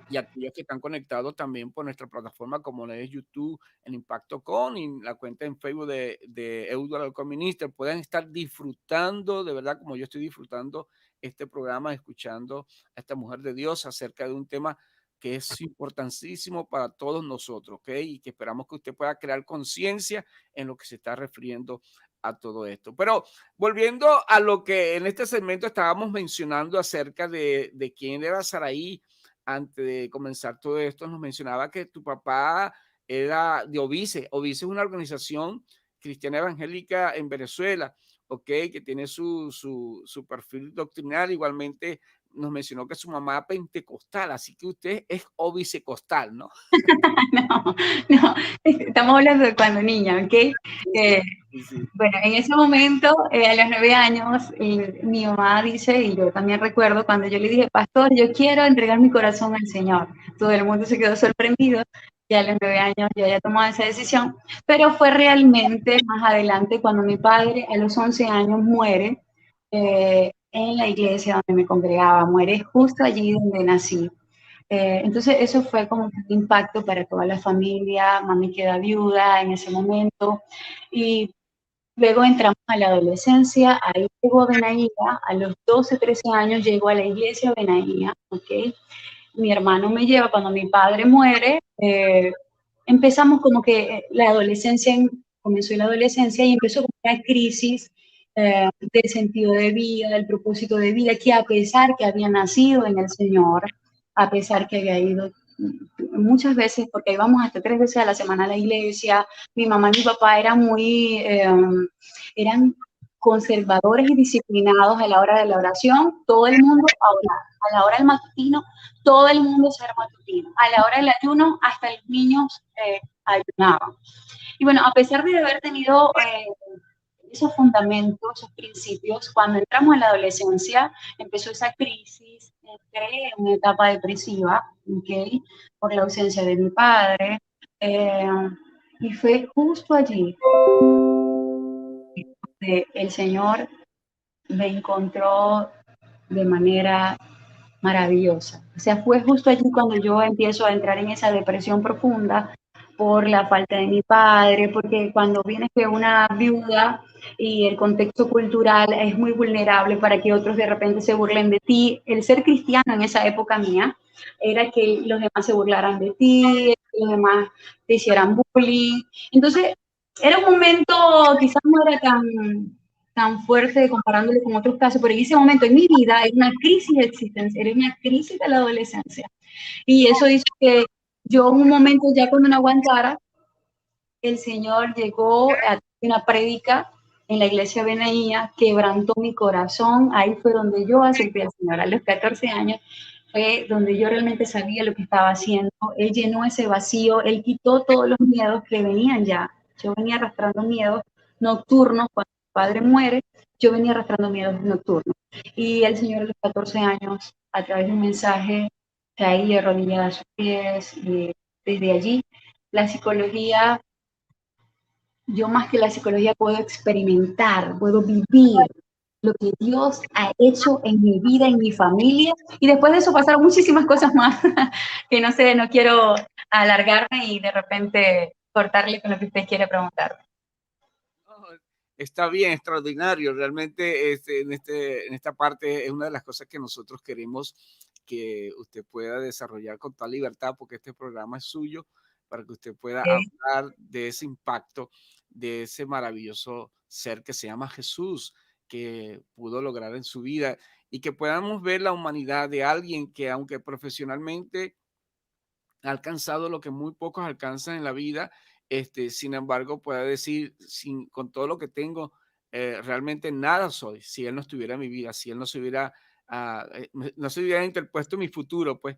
y aquellos que están conectados también por nuestra plataforma como es YouTube, en Impacto Con y la cuenta en Facebook de Eduardo Minister, puedan estar disfrutando, de verdad, como yo estoy disfrutando este programa, escuchando a esta mujer de Dios acerca de un tema que es importantísimo para todos nosotros, ¿ok? Y que esperamos que usted pueda crear conciencia en lo que se está refiriendo a todo esto. Pero volviendo a lo que en este segmento estábamos mencionando acerca de quién era Saraí, antes de comenzar todo esto, nos mencionaba que tu papá era de Ovice. Ovice es una organización cristiana evangélica en Venezuela, ¿ok? Que tiene su perfil doctrinal. Igualmente nos mencionó que su mamá pentecostal, así que usted es ovicecostal, ¿no? No, no, estamos hablando de cuando niña, ¿ok? Sí. Bueno, en ese momento, a los 9 años, mi mamá dice, y yo también recuerdo, cuando yo le dije, pastor, yo quiero entregar mi corazón al Señor. Todo el mundo se quedó sorprendido, y a los 9 años yo ya tomado esa decisión, pero fue realmente más adelante cuando mi padre a los 11 años muere en la iglesia donde me congregaba, muere justo allí donde nací. Entonces eso fue como un impacto para toda la familia, mami queda viuda en ese momento y luego entramos a la adolescencia, ahí llegó Benaía, a los 12, 13 años llegó a la iglesia Benaía, ¿ok? Mi hermano me lleva cuando mi padre muere, empezamos como que la adolescencia, comenzó la adolescencia y empezó como una crisis del sentido de vida, del propósito de vida, que a pesar que había nacido en el Señor, a pesar que había ido muchas veces, porque íbamos hasta 3 veces a la semana a la iglesia, mi mamá y mi papá eran conservadores y disciplinados a la hora de la oración, todo el mundo a orar, a la hora del matutino, todo el mundo se era matutino, a la hora del ayuno, hasta los niños ayunaban. Y bueno, a pesar de haber tenido esos fundamentos, esos principios, cuando entramos en la adolescencia, empezó esa crisis, entré en una etapa depresiva, ¿okay? Por la ausencia de mi padre, y fue justo allí que el Señor me encontró de manera maravillosa. O sea, fue justo allí cuando yo empiezo a entrar en esa depresión profunda, por la falta de mi padre, porque cuando vienes de una viuda y el contexto cultural es muy vulnerable para que otros de repente se burlen de ti. El ser cristiano en esa época mía era que los demás se burlaran de ti, que los demás te hicieran bullying. Entonces, era un momento, quizás no era tan fuerte comparándolo con otros casos, pero en ese momento en mi vida era una crisis de existencia, era una crisis de la adolescencia. Y eso hizo que yo en un momento ya cuando no aguantara, el Señor llegó a una prédica en la iglesia Beneía, quebrantó mi corazón, ahí fue donde yo acepté al Señor a los 14 años, fue donde yo realmente sabía lo que estaba haciendo, Él llenó ese vacío, Él quitó todos los miedos que venían ya, yo venía arrastrando miedos nocturnos, cuando mi padre muere, yo venía arrastrando miedos nocturnos, y el Señor a los 14 años, a través de un mensaje, caí arrodillada a sus pies, y desde allí, la psicología, yo más que la psicología puedo experimentar, puedo vivir lo que Dios ha hecho en mi vida, en mi familia, y después de eso pasaron muchísimas cosas más que no sé, no quiero alargarme y de repente cortarle con lo que usted quiere preguntar. Está bien, extraordinario. Realmente en esta parte es una de las cosas que nosotros queremos que usted pueda desarrollar con toda libertad, porque este programa es suyo, para que usted pueda hablar de ese impacto, de ese maravilloso ser que se llama Jesús, que pudo lograr en su vida y que podamos ver la humanidad de alguien que aunque profesionalmente ha alcanzado lo que muy pocos alcanzan en la vida, sin embargo, pueda decir, con todo lo que tengo, realmente nada soy, si él no estuviera en mi vida, si él no se hubiera, no se hubiera interpuesto en mi futuro, pues,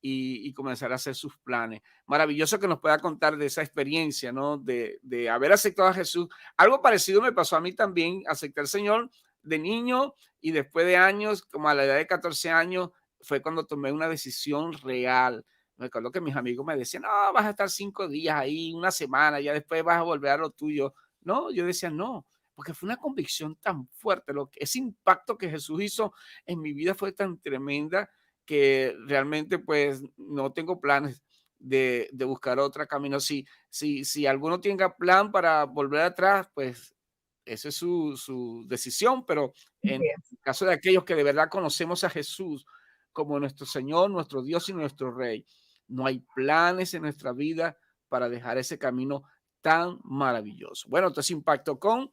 y comenzar a hacer sus planes. Maravilloso que nos pueda contar de esa experiencia, ¿no? De haber aceptado a Jesús. Algo parecido me pasó a mí también, acepté al Señor de niño y después de años, como a la edad de 14 años, fue cuando tomé una decisión real. Me acuerdo que mis amigos me decían, no, vas a estar 5 días ahí, una semana, ya después vas a volver a lo tuyo. No, yo decía, no, porque fue una convicción tan fuerte. Ese impacto que Jesús hizo en mi vida fue tan tremenda que realmente pues no tengo planes de buscar otro camino. Si alguno tenga plan para volver atrás, pues esa es su decisión, pero en el caso de aquellos que de verdad conocemos a Jesús como nuestro Señor, nuestro Dios y nuestro Rey, no hay planes en nuestra vida para dejar ese camino tan maravilloso. Bueno, entonces Impacto con,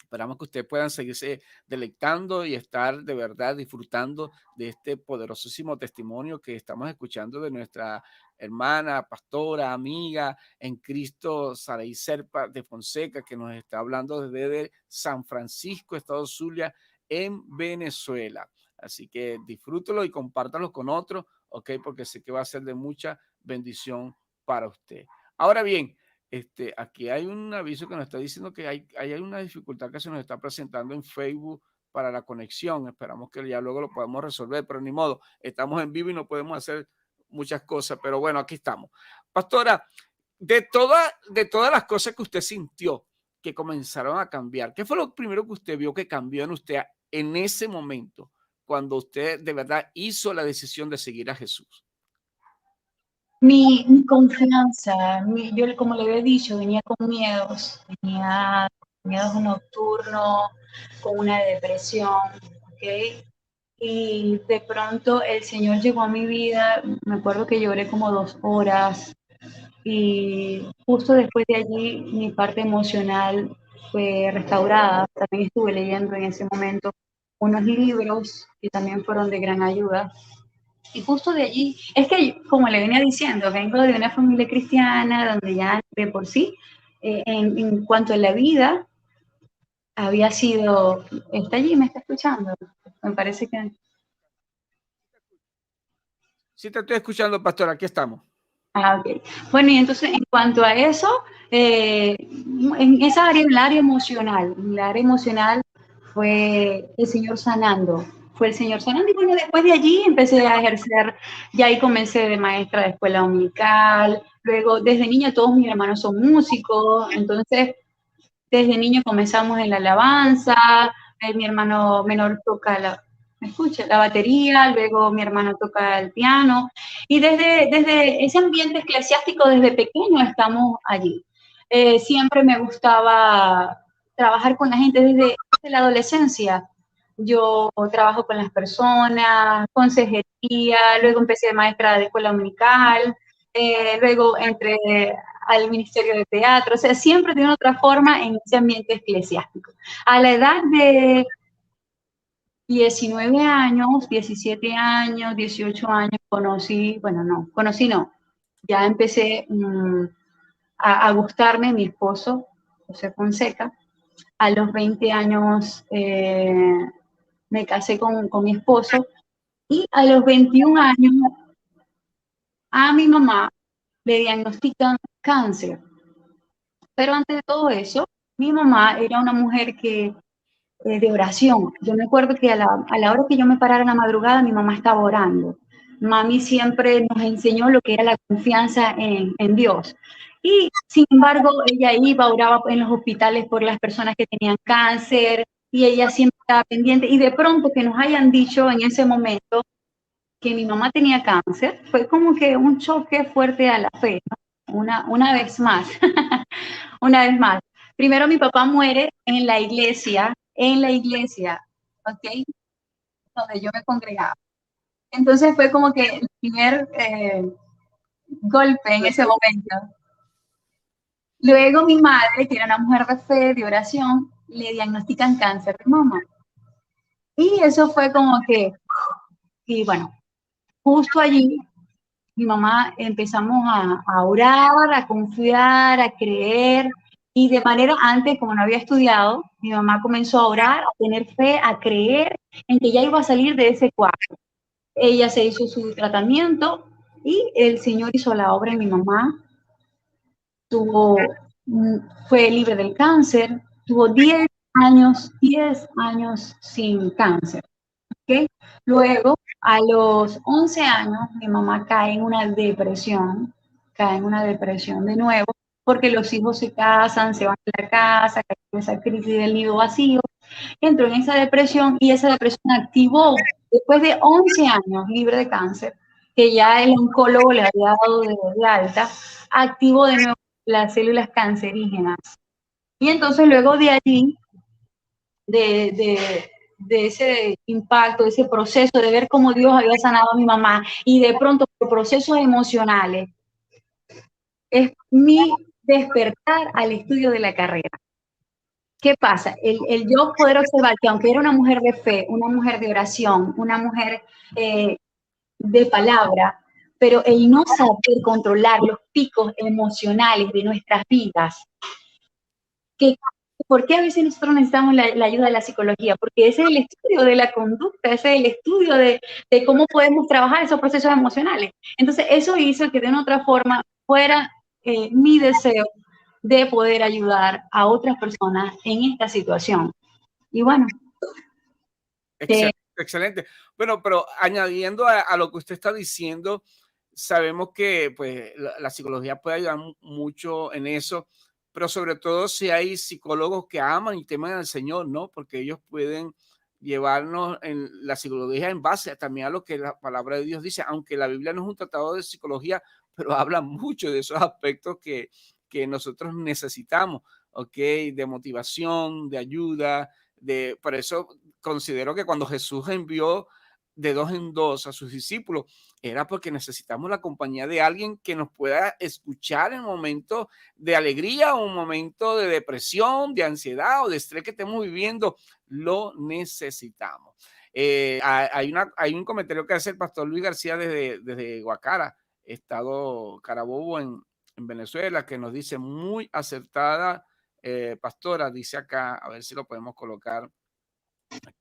esperamos que ustedes puedan seguirse deleitando y estar de verdad disfrutando de este poderosísimo testimonio que estamos escuchando de nuestra hermana, pastora, amiga en Cristo, Saraí Serpa de Fonseca, que nos está hablando desde San Francisco, Estado Zulia, en Venezuela. Así que disfrútelo y compártalo con otros, ¿ok? Porque sé que va a ser de mucha bendición para usted. Ahora bien, aquí hay un aviso que nos está diciendo que hay una dificultad que se nos está presentando en Facebook para la conexión. Esperamos que ya luego lo podamos resolver, pero ni modo, estamos en vivo y no podemos hacer muchas cosas, pero bueno, aquí estamos. Pastora, de todas las cosas que usted sintió que comenzaron a cambiar, ¿qué fue lo primero que usted vio que cambió en usted en ese momento, cuando usted de verdad hizo la decisión de seguir a Jesús? Mi confianza, yo como le había dicho, venía con miedos nocturnos, con una depresión, ¿ok? Y de pronto el Señor llegó a mi vida, me acuerdo que lloré como 2 horas y justo después de allí mi parte emocional fue restaurada. También estuve leyendo en ese momento unos libros que también fueron de gran ayuda. Y justo de allí, es que como le venía diciendo, vengo de una familia cristiana donde ya de por sí, en cuanto a la vida, había sido, está allí, me está escuchando, me parece que... Sí, te estoy escuchando, pastor, aquí estamos. Ah, ok. Bueno, y entonces en cuanto a eso, en esa área, en el área emocional fue el Señor sanando, fue el Señor sanando y bueno, después de allí empecé a ejercer, ya ahí comencé de maestra de escuela dominical, luego desde niña todos mis hermanos son músicos, entonces desde niño comenzamos en la alabanza, mi hermano menor toca ¿me escucha? La batería, luego mi hermano toca el piano, y desde ese ambiente eclesiástico, desde pequeño estamos allí. Siempre me gustaba trabajar con la gente desde la adolescencia. Yo trabajo con las personas, consejería, luego empecé de maestra de escuela dominical, luego entré al Ministerio de Teatro, o sea, siempre de una otra forma en ese ambiente eclesiástico. A la edad de 19 años, 17 años, 18 años, conocí no, ya empecé a gustarme mi esposo, José Fonseca. A los 20 años me casé con mi esposo y a los 21 años a mi mamá le diagnostican cáncer. Pero antes de todo eso, mi mamá era una mujer de oración. Yo me acuerdo que a la hora que yo me parara en la madrugada, mi mamá estaba orando. Mami siempre nos enseñó lo que era la confianza en Dios. Y sin embargo, ella iba, oraba en los hospitales por las personas que tenían cáncer y ella siempre estaba pendiente. Y de pronto que nos hayan dicho en ese momento que mi mamá tenía cáncer, fue como que un choque fuerte a la fe, ¿no? Una vez más, una vez más. Primero mi papá muere en la iglesia, ¿ok? Donde yo me congregaba. Entonces fue como que el primer golpe en ese momento. Luego mi madre, que era una mujer de fe, de oración, le diagnostican cáncer de mama. Y eso fue como que, y bueno, justo allí mi mamá empezamos a orar, a confiar, a creer. Y de manera antes, como no había estudiado, mi mamá comenzó a orar, a tener fe, a creer en que ya iba a salir de ese cuadro. Ella se hizo su tratamiento y el Señor hizo la obra en mi mamá. Tuvo, fue libre del cáncer, tuvo 10 años sin cáncer. ¿Okay? Luego, a los 11 años, mi mamá cae en una depresión de nuevo, porque los hijos se casan, se van de la casa, cae en esa crisis del nido vacío, entró en esa depresión y esa depresión activó, después de 11 años libre de cáncer, que ya el oncólogo le había dado de alta, activó de nuevo las células cancerígenas. Y entonces luego de allí, de ese impacto, de ese proceso, de ver cómo Dios había sanado a mi mamá y de pronto por procesos emocionales, es mi despertar al estudio de la carrera. ¿Qué pasa? El yo poder observar que aunque era una mujer de fe, una mujer de oración, una mujer de palabra, pero el no saber controlar los picos emocionales de nuestras vidas, que ¿por qué a veces nosotros necesitamos la ayuda de la psicología? Porque ese es el estudio de la conducta, ese es el estudio de cómo podemos trabajar esos procesos emocionales. Entonces, eso hizo que de una otra forma fuera mi deseo de poder ayudar a otras personas en esta situación. Y bueno. Excelente, excelente. Bueno, pero añadiendo a lo que usted está diciendo, sabemos que pues, la psicología puede ayudar mucho en eso, pero sobre todo si hay psicólogos que aman y temen al Señor, ¿no? Porque ellos pueden llevarnos en la psicología en base también a lo que la palabra de Dios dice, aunque la Biblia no es un tratado de psicología, pero habla mucho de esos aspectos que nosotros necesitamos, ¿ok? De motivación, de ayuda, por eso considero que cuando Jesús envió de dos en dos a sus discípulos, era porque necesitamos la compañía de alguien que nos pueda escuchar en momentos de alegría o un momento de depresión, de ansiedad o de estrés que estemos viviendo. Lo necesitamos. Hay un comentario que hace el pastor Luis García desde Guacara, estado Carabobo en Venezuela, que nos dice muy acertada, pastora, dice acá, a ver si lo podemos colocar.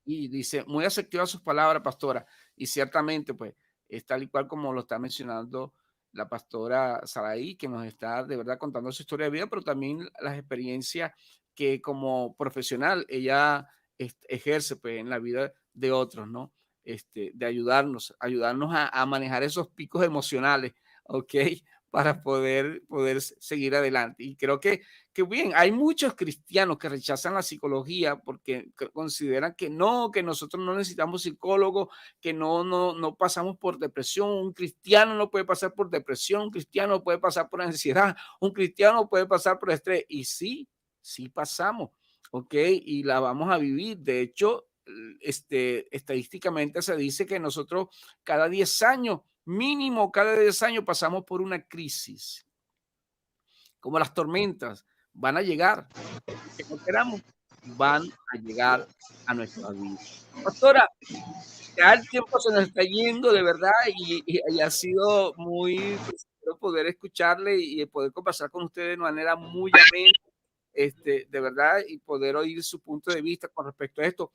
Y dice, muy asertiva sus palabras, pastora. Y ciertamente, pues, es tal y cual como lo está mencionando la pastora Saraí, que nos está de verdad contando su historia de vida, pero también las experiencias que como profesional ella ejerce pues, en la vida de otros, ¿no? De ayudarnos a manejar esos picos emocionales, ¿ok? para poder seguir adelante. Y creo que bien, hay muchos cristianos que rechazan la psicología porque consideran que nosotros no necesitamos psicólogos, que no pasamos por depresión. Un cristiano no puede pasar por depresión, un cristiano no puede pasar por ansiedad, un cristiano puede pasar por estrés. Y sí, sí pasamos, ¿ok? Y la vamos a vivir. De hecho, estadísticamente se dice que nosotros cada 10 años, mínimo cada 10 años, pasamos por una crisis. Como las tormentas van a llegar, que no queramos, van a llegar a nuestra vida. Pastora, ya el tiempo se nos está yendo de verdad y ha sido muy placentero poder escucharle y poder conversar con usted de manera muy amena, de verdad, y poder oír su punto de vista con respecto a esto.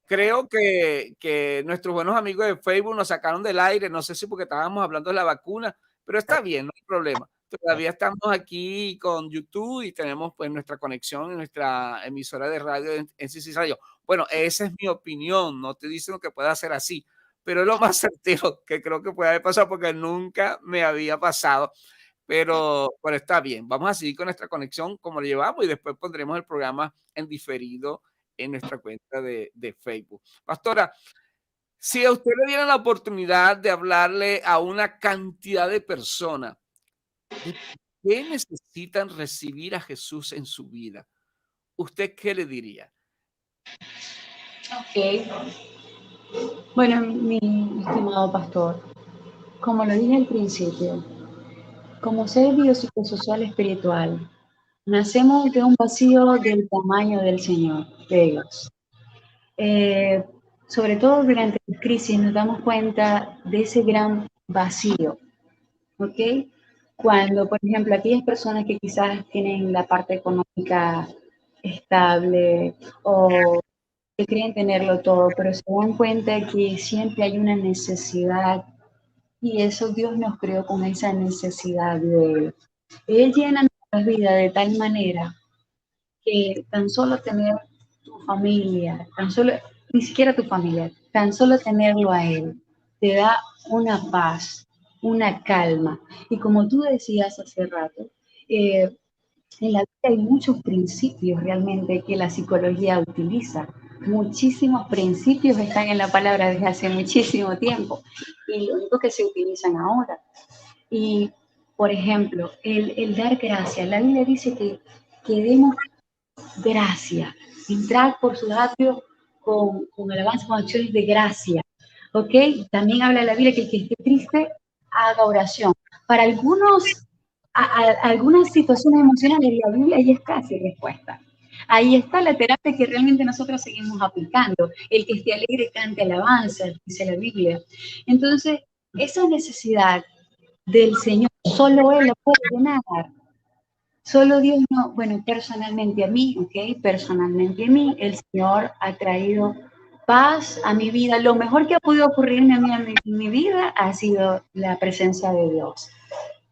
Creo que nuestros buenos amigos de Facebook nos sacaron del aire, no sé si porque estábamos hablando de la vacuna, pero está bien, no hay problema. Todavía estamos aquí con YouTube y tenemos pues nuestra conexión en nuestra emisora de radio en CC Radio. Bueno, esa es mi opinión, no te diciendo que pueda ser así, pero es lo más certero que creo que puede haber pasado porque nunca me había pasado, pero está bien. Vamos a seguir con nuestra conexión como lo llevamos y después pondremos el programa en diferido en nuestra cuenta de Facebook. Pastora, si a usted le dieran la oportunidad de hablarle a una cantidad de personas de qué necesitan recibir a Jesús en su vida, ¿usted qué le diría? Ok, bueno, mi estimado pastor, como lo dije al principio, como ser biopsicosocial espiritual, nacemos de un vacío del tamaño del Señor, de Dios. Eh, Sobre todo durante la crisis nos damos cuenta de ese gran vacío, ¿ok? Cuando, por ejemplo, aquellas personas que quizás tienen la parte económica estable o que creen tenerlo todo, pero se dan cuenta que siempre hay una necesidad y eso Dios nos creó con esa necesidad de Él. Él llena nuestra vida de tal manera que tan solo tener tu familia, tan solo, ni siquiera tu familia, tan solo tenerlo a Él, te da una paz, una calma. Y como tú decías hace rato, en la vida hay muchos principios realmente que la psicología utiliza. Muchísimos principios están en la palabra desde hace muchísimo tiempo y lo único que se utilizan ahora. Y, por ejemplo, el dar gracias. La Biblia dice que demos gracia, entrar por sus atrios con alabanza, con acciones de gracia. ¿Ok? También habla la Biblia que el que esté triste haga oración. Para algunas situaciones emocionales, la Biblia ya está sin respuesta. Ahí está la terapia que realmente nosotros seguimos aplicando. El que esté alegre cante alabanza, dice la Biblia. Entonces, esa necesidad del Señor, solo Él la puede llenar. Solo Dios no, bueno, personalmente a mí, ¿ok? Personalmente a mí, el Señor ha traído paz a mi vida. Lo mejor que ha podido ocurrirme a mí en mi vida ha sido la presencia de Dios,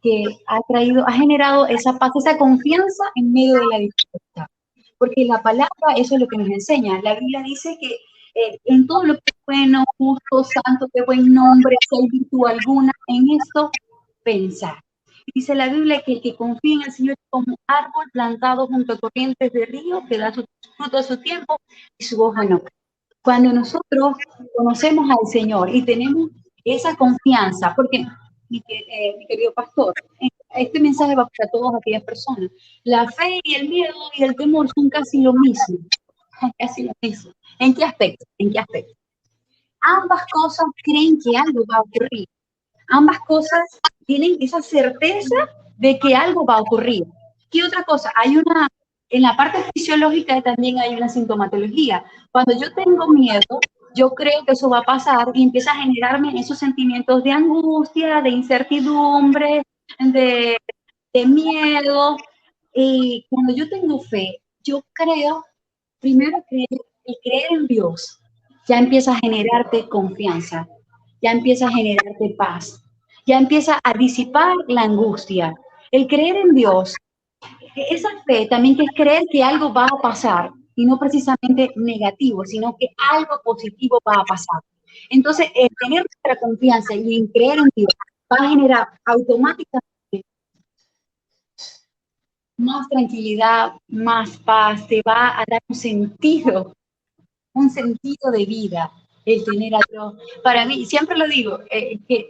que ha generado esa paz, esa confianza en medio de la dificultad. Porque la palabra, eso es lo que nos enseña. La Biblia dice que en todo lo que es bueno, justo, santo, de buen nombre, si hay virtud alguna, en esto pensar. Dice la Biblia que el que confía en el Señor es como un árbol plantado junto a corrientes de río que da su fruto a su tiempo y su hoja no cae. Cuando nosotros conocemos al Señor y tenemos esa confianza, porque, mi querido pastor, este mensaje va para todas aquellas personas. La fe y el miedo y el temor son casi lo mismo. Casi lo mismo. ¿En qué aspecto? ¿En qué aspecto? Ambas cosas creen que algo va a ocurrir. Ambas cosas tienen esa certeza de que algo va a ocurrir. ¿Qué otra cosa? En la parte fisiológica también hay una sintomatología. Cuando yo tengo miedo, yo creo que eso va a pasar y empieza a generarme esos sentimientos de angustia, de incertidumbre, de, de miedo. Y cuando yo tengo fe, yo creo, primero el creer en Dios ya empieza a generarte confianza, ya empieza a generarte paz, ya empieza a disipar la angustia. El creer en Dios, esa fe también que es creer que algo va a pasar y no precisamente negativo, sino que algo positivo va a pasar. Entonces, el tener nuestra confianza y en creer en Dios va a generar automáticamente más tranquilidad, más paz, te va a dar un sentido de vida, el tener a Dios. Para mí, siempre lo digo, que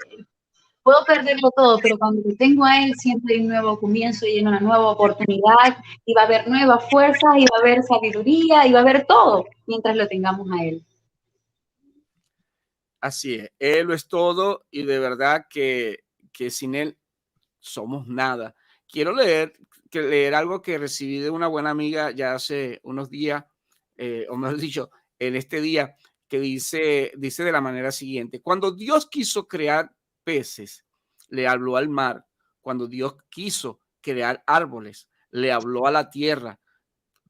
puedo perderlo todo, pero cuando lo tengo a Él, siempre hay un nuevo comienzo y una nueva oportunidad, y va a haber nuevas fuerzas, y va a haber sabiduría, y va a haber todo, mientras lo tengamos a Él. Así es, Él lo es todo y de verdad que sin Él somos nada. Quiero leer algo que recibí de una buena amiga ya hace unos días, o mejor dicho, en este día, que dice de la manera siguiente: cuando Dios quiso crear peces, le habló al mar; cuando Dios quiso crear árboles, le habló a la tierra;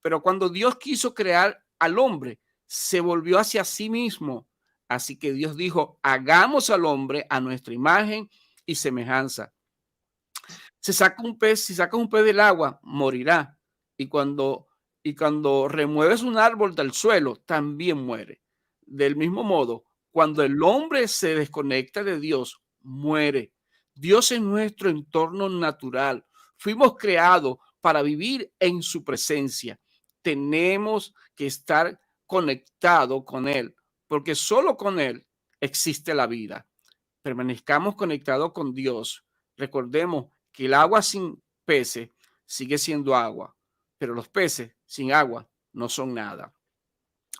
pero cuando Dios quiso crear al hombre, se volvió hacia sí mismo. Así que Dios dijo: hagamos al hombre a nuestra imagen y semejanza. Si sacas un pez del agua, morirá. Y cuando remueves un árbol del suelo, también muere. Del mismo modo, cuando el hombre se desconecta de Dios, muere. Dios es nuestro entorno natural. Fuimos creados para vivir en su presencia. Tenemos que estar conectados con Él, porque solo con Él existe la vida. Permanezcamos conectados con Dios. Recordemos que el agua sin peces sigue siendo agua, pero los peces sin agua no son nada.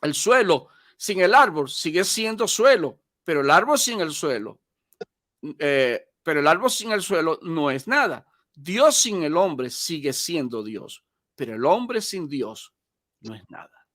El suelo sin el árbol sigue siendo suelo, pero el árbol sin el suelo, pero el árbol sin el suelo no es nada. Dios sin el hombre sigue siendo Dios, pero el hombre sin Dios no es nada.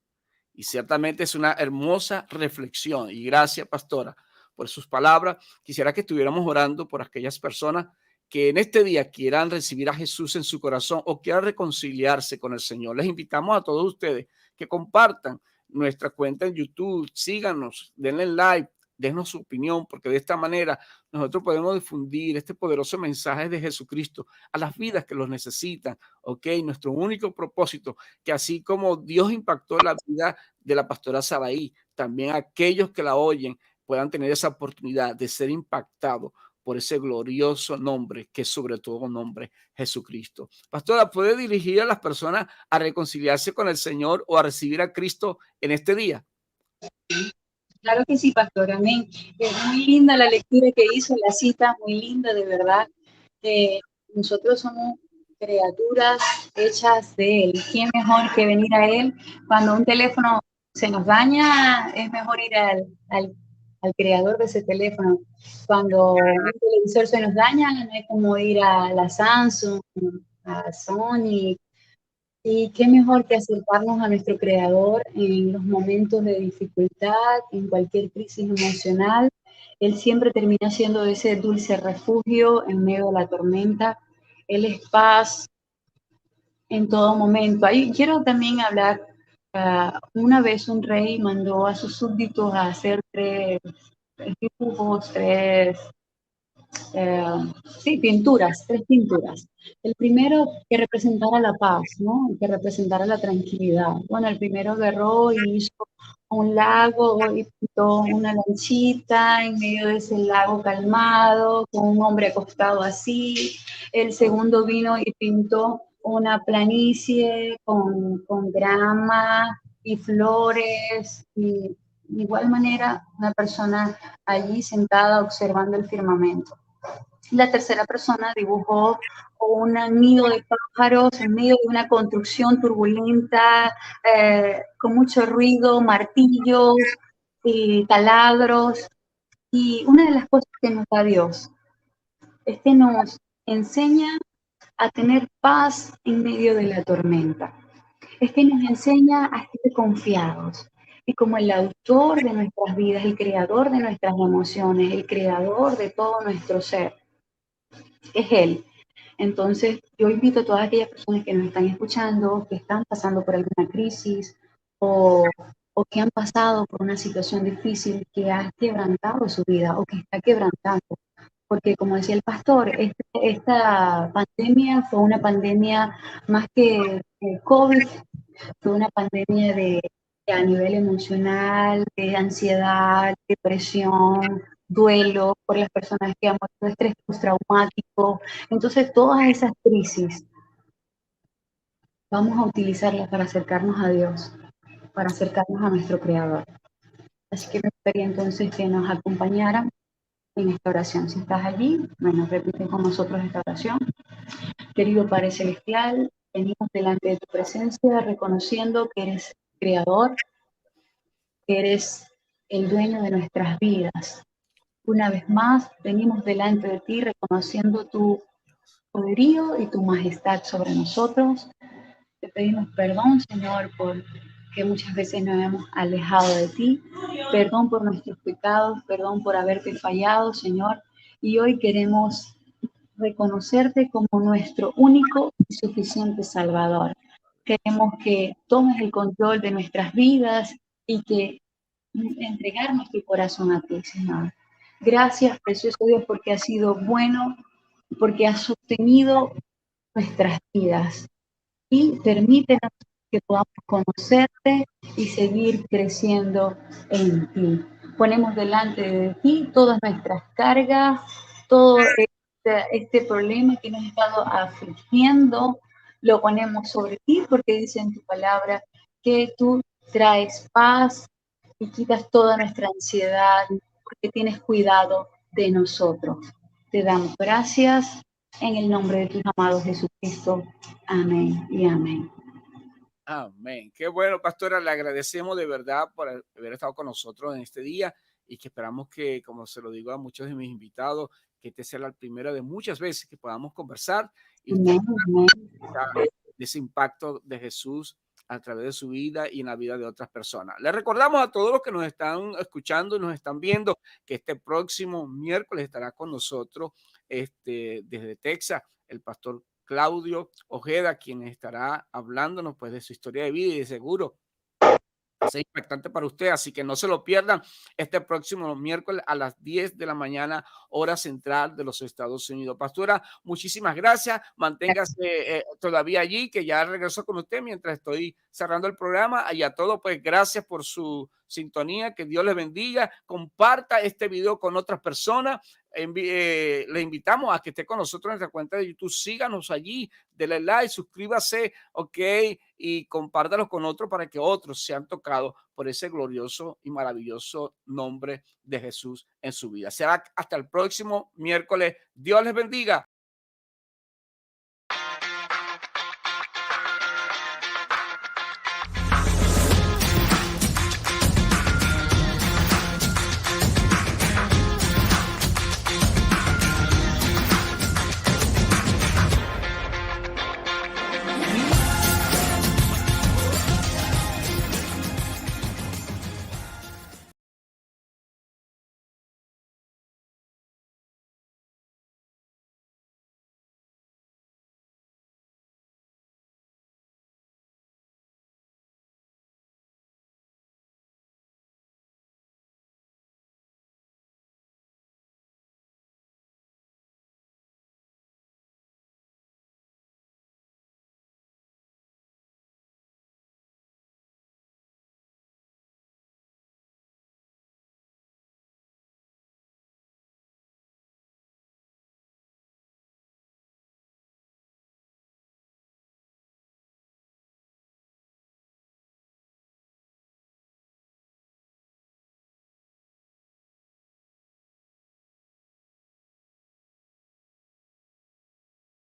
Y ciertamente es una hermosa reflexión. Y gracias, pastora, por sus palabras. Quisiera que estuviéramos orando por aquellas personas que en este día quieran recibir a Jesús en su corazón o quieran reconciliarse con el Señor. Les invitamos a todos ustedes que compartan nuestra cuenta en YouTube, síganos, denle like, denos su opinión, porque de esta manera nosotros podemos difundir este poderoso mensaje de Jesucristo a las vidas que los necesitan. Ok, nuestro único propósito, que así como Dios impactó la vida de la pastora Saraí, también aquellos que la oyen puedan tener esa oportunidad de ser impactados por ese glorioso nombre, que es sobre todo un nombre, Jesucristo. Pastora, ¿puede dirigir a las personas a reconciliarse con el Señor o a recibir a Cristo en este día? Claro que sí, pastor, amén. Es muy linda la lectura que hizo, la cita, muy linda, de verdad. Nosotros somos criaturas hechas de Él. ¿Quién mejor que venir a Él? Cuando un teléfono se nos daña, es mejor ir al creador de ese teléfono. Cuando un televisor se nos daña, no es como ir a la Samsung, a Sony. Y qué mejor que acercarnos a nuestro Creador en los momentos de dificultad, en cualquier crisis emocional. Él siempre termina siendo ese dulce refugio en medio de la tormenta. Él es paz en todo momento. Ahí quiero también hablar, una vez un rey mandó a sus súbditos a hacer tres dibujos, eh, sí, pinturas, tres pinturas. El primero que representara la paz, ¿no? Que representara la tranquilidad. Bueno, el primero agarró y hizo un lago y pintó una lanchita en medio de ese lago calmado, con un hombre acostado así. El segundo vino y pintó una planicie con grama y flores y de igual manera una persona allí sentada observando el firmamento. La tercera persona dibujó un nido de pájaros en medio de una construcción turbulenta, con mucho ruido, martillos y taladros. Y una de las cosas que nos da Dios es que nos enseña a tener paz en medio de la tormenta. Es que nos enseña a estar confiados. Y como el autor de nuestras vidas, el creador de nuestras emociones, el creador de todo nuestro ser, es Él. Entonces, yo invito a todas aquellas personas que nos están escuchando, que están pasando por alguna crisis o, o que han pasado por una situación difícil que ha quebrantado su vida o que está quebrantando. Porque como decía el pastor, esta pandemia fue una pandemia más que COVID, fue una pandemia a nivel emocional, de ansiedad, depresión, duelo por las personas que han muerto, estrés postraumático. Entonces, todas esas crisis vamos a utilizarla para acercarnos a Dios, para acercarnos a nuestro Creador. Así que me gustaría entonces que nos acompañaran en esta oración. Si estás allí, bueno, repite con nosotros esta oración. Querido Padre Celestial, venimos delante de tu presencia reconociendo que eres Creador, que eres el dueño de nuestras vidas. Una vez más, venimos delante de ti reconociendo tu poderío y tu majestad sobre nosotros. Te pedimos perdón, Señor, por que muchas veces nos hemos alejado de ti. Perdón por nuestros pecados, perdón por haberte fallado, Señor. Y hoy queremos reconocerte como nuestro único y suficiente Salvador. Queremos que tomes el control de nuestras vidas y que entregar nuestro corazón a ti, Señor. Gracias, precioso Dios, porque has sido bueno, porque has sostenido nuestras vidas y permítenos que podamos conocerte y seguir creciendo en ti. Ponemos delante de ti todas nuestras cargas, todo este problema que nos ha estado afligiendo, lo ponemos sobre ti porque dice en tu palabra que tú traes paz y quitas toda nuestra ansiedad porque tienes cuidado de nosotros. Te damos gracias en el nombre de tu amado Jesucristo. Amén y amén. Amén. Qué bueno, pastora. Le agradecemos de verdad por haber estado con nosotros en este día y que esperamos que, como se lo digo a muchos de mis invitados, que este sea la primera de muchas veces que podamos conversar y usted Amén, amén. de ese impacto de Jesús a través de su vida y en la vida de otras personas. Le recordamos a todos los que nos están escuchando y nos están viendo que este próximo miércoles estará con nosotros desde Texas el pastor Claudio Ojeda, quien estará hablándonos pues de su historia de vida y de seguro es impactante para usted, así que no se lo pierdan este próximo miércoles a las 10 de la mañana, hora central de los Estados Unidos. Pastora, muchísimas gracias. Manténgase todavía allí, que ya regreso con usted mientras estoy cerrando el programa. Y a todos, pues gracias por su sintonía. Que Dios les bendiga. Comparta este video con otras personas. Le invitamos a que esté con nosotros en nuestra cuenta de YouTube. Síganos allí, denle like, suscríbase, ok, y compártalo con otros para que otros sean tocados por ese glorioso y maravilloso nombre de Jesús en su vida. Será hasta el próximo miércoles. Dios les bendiga.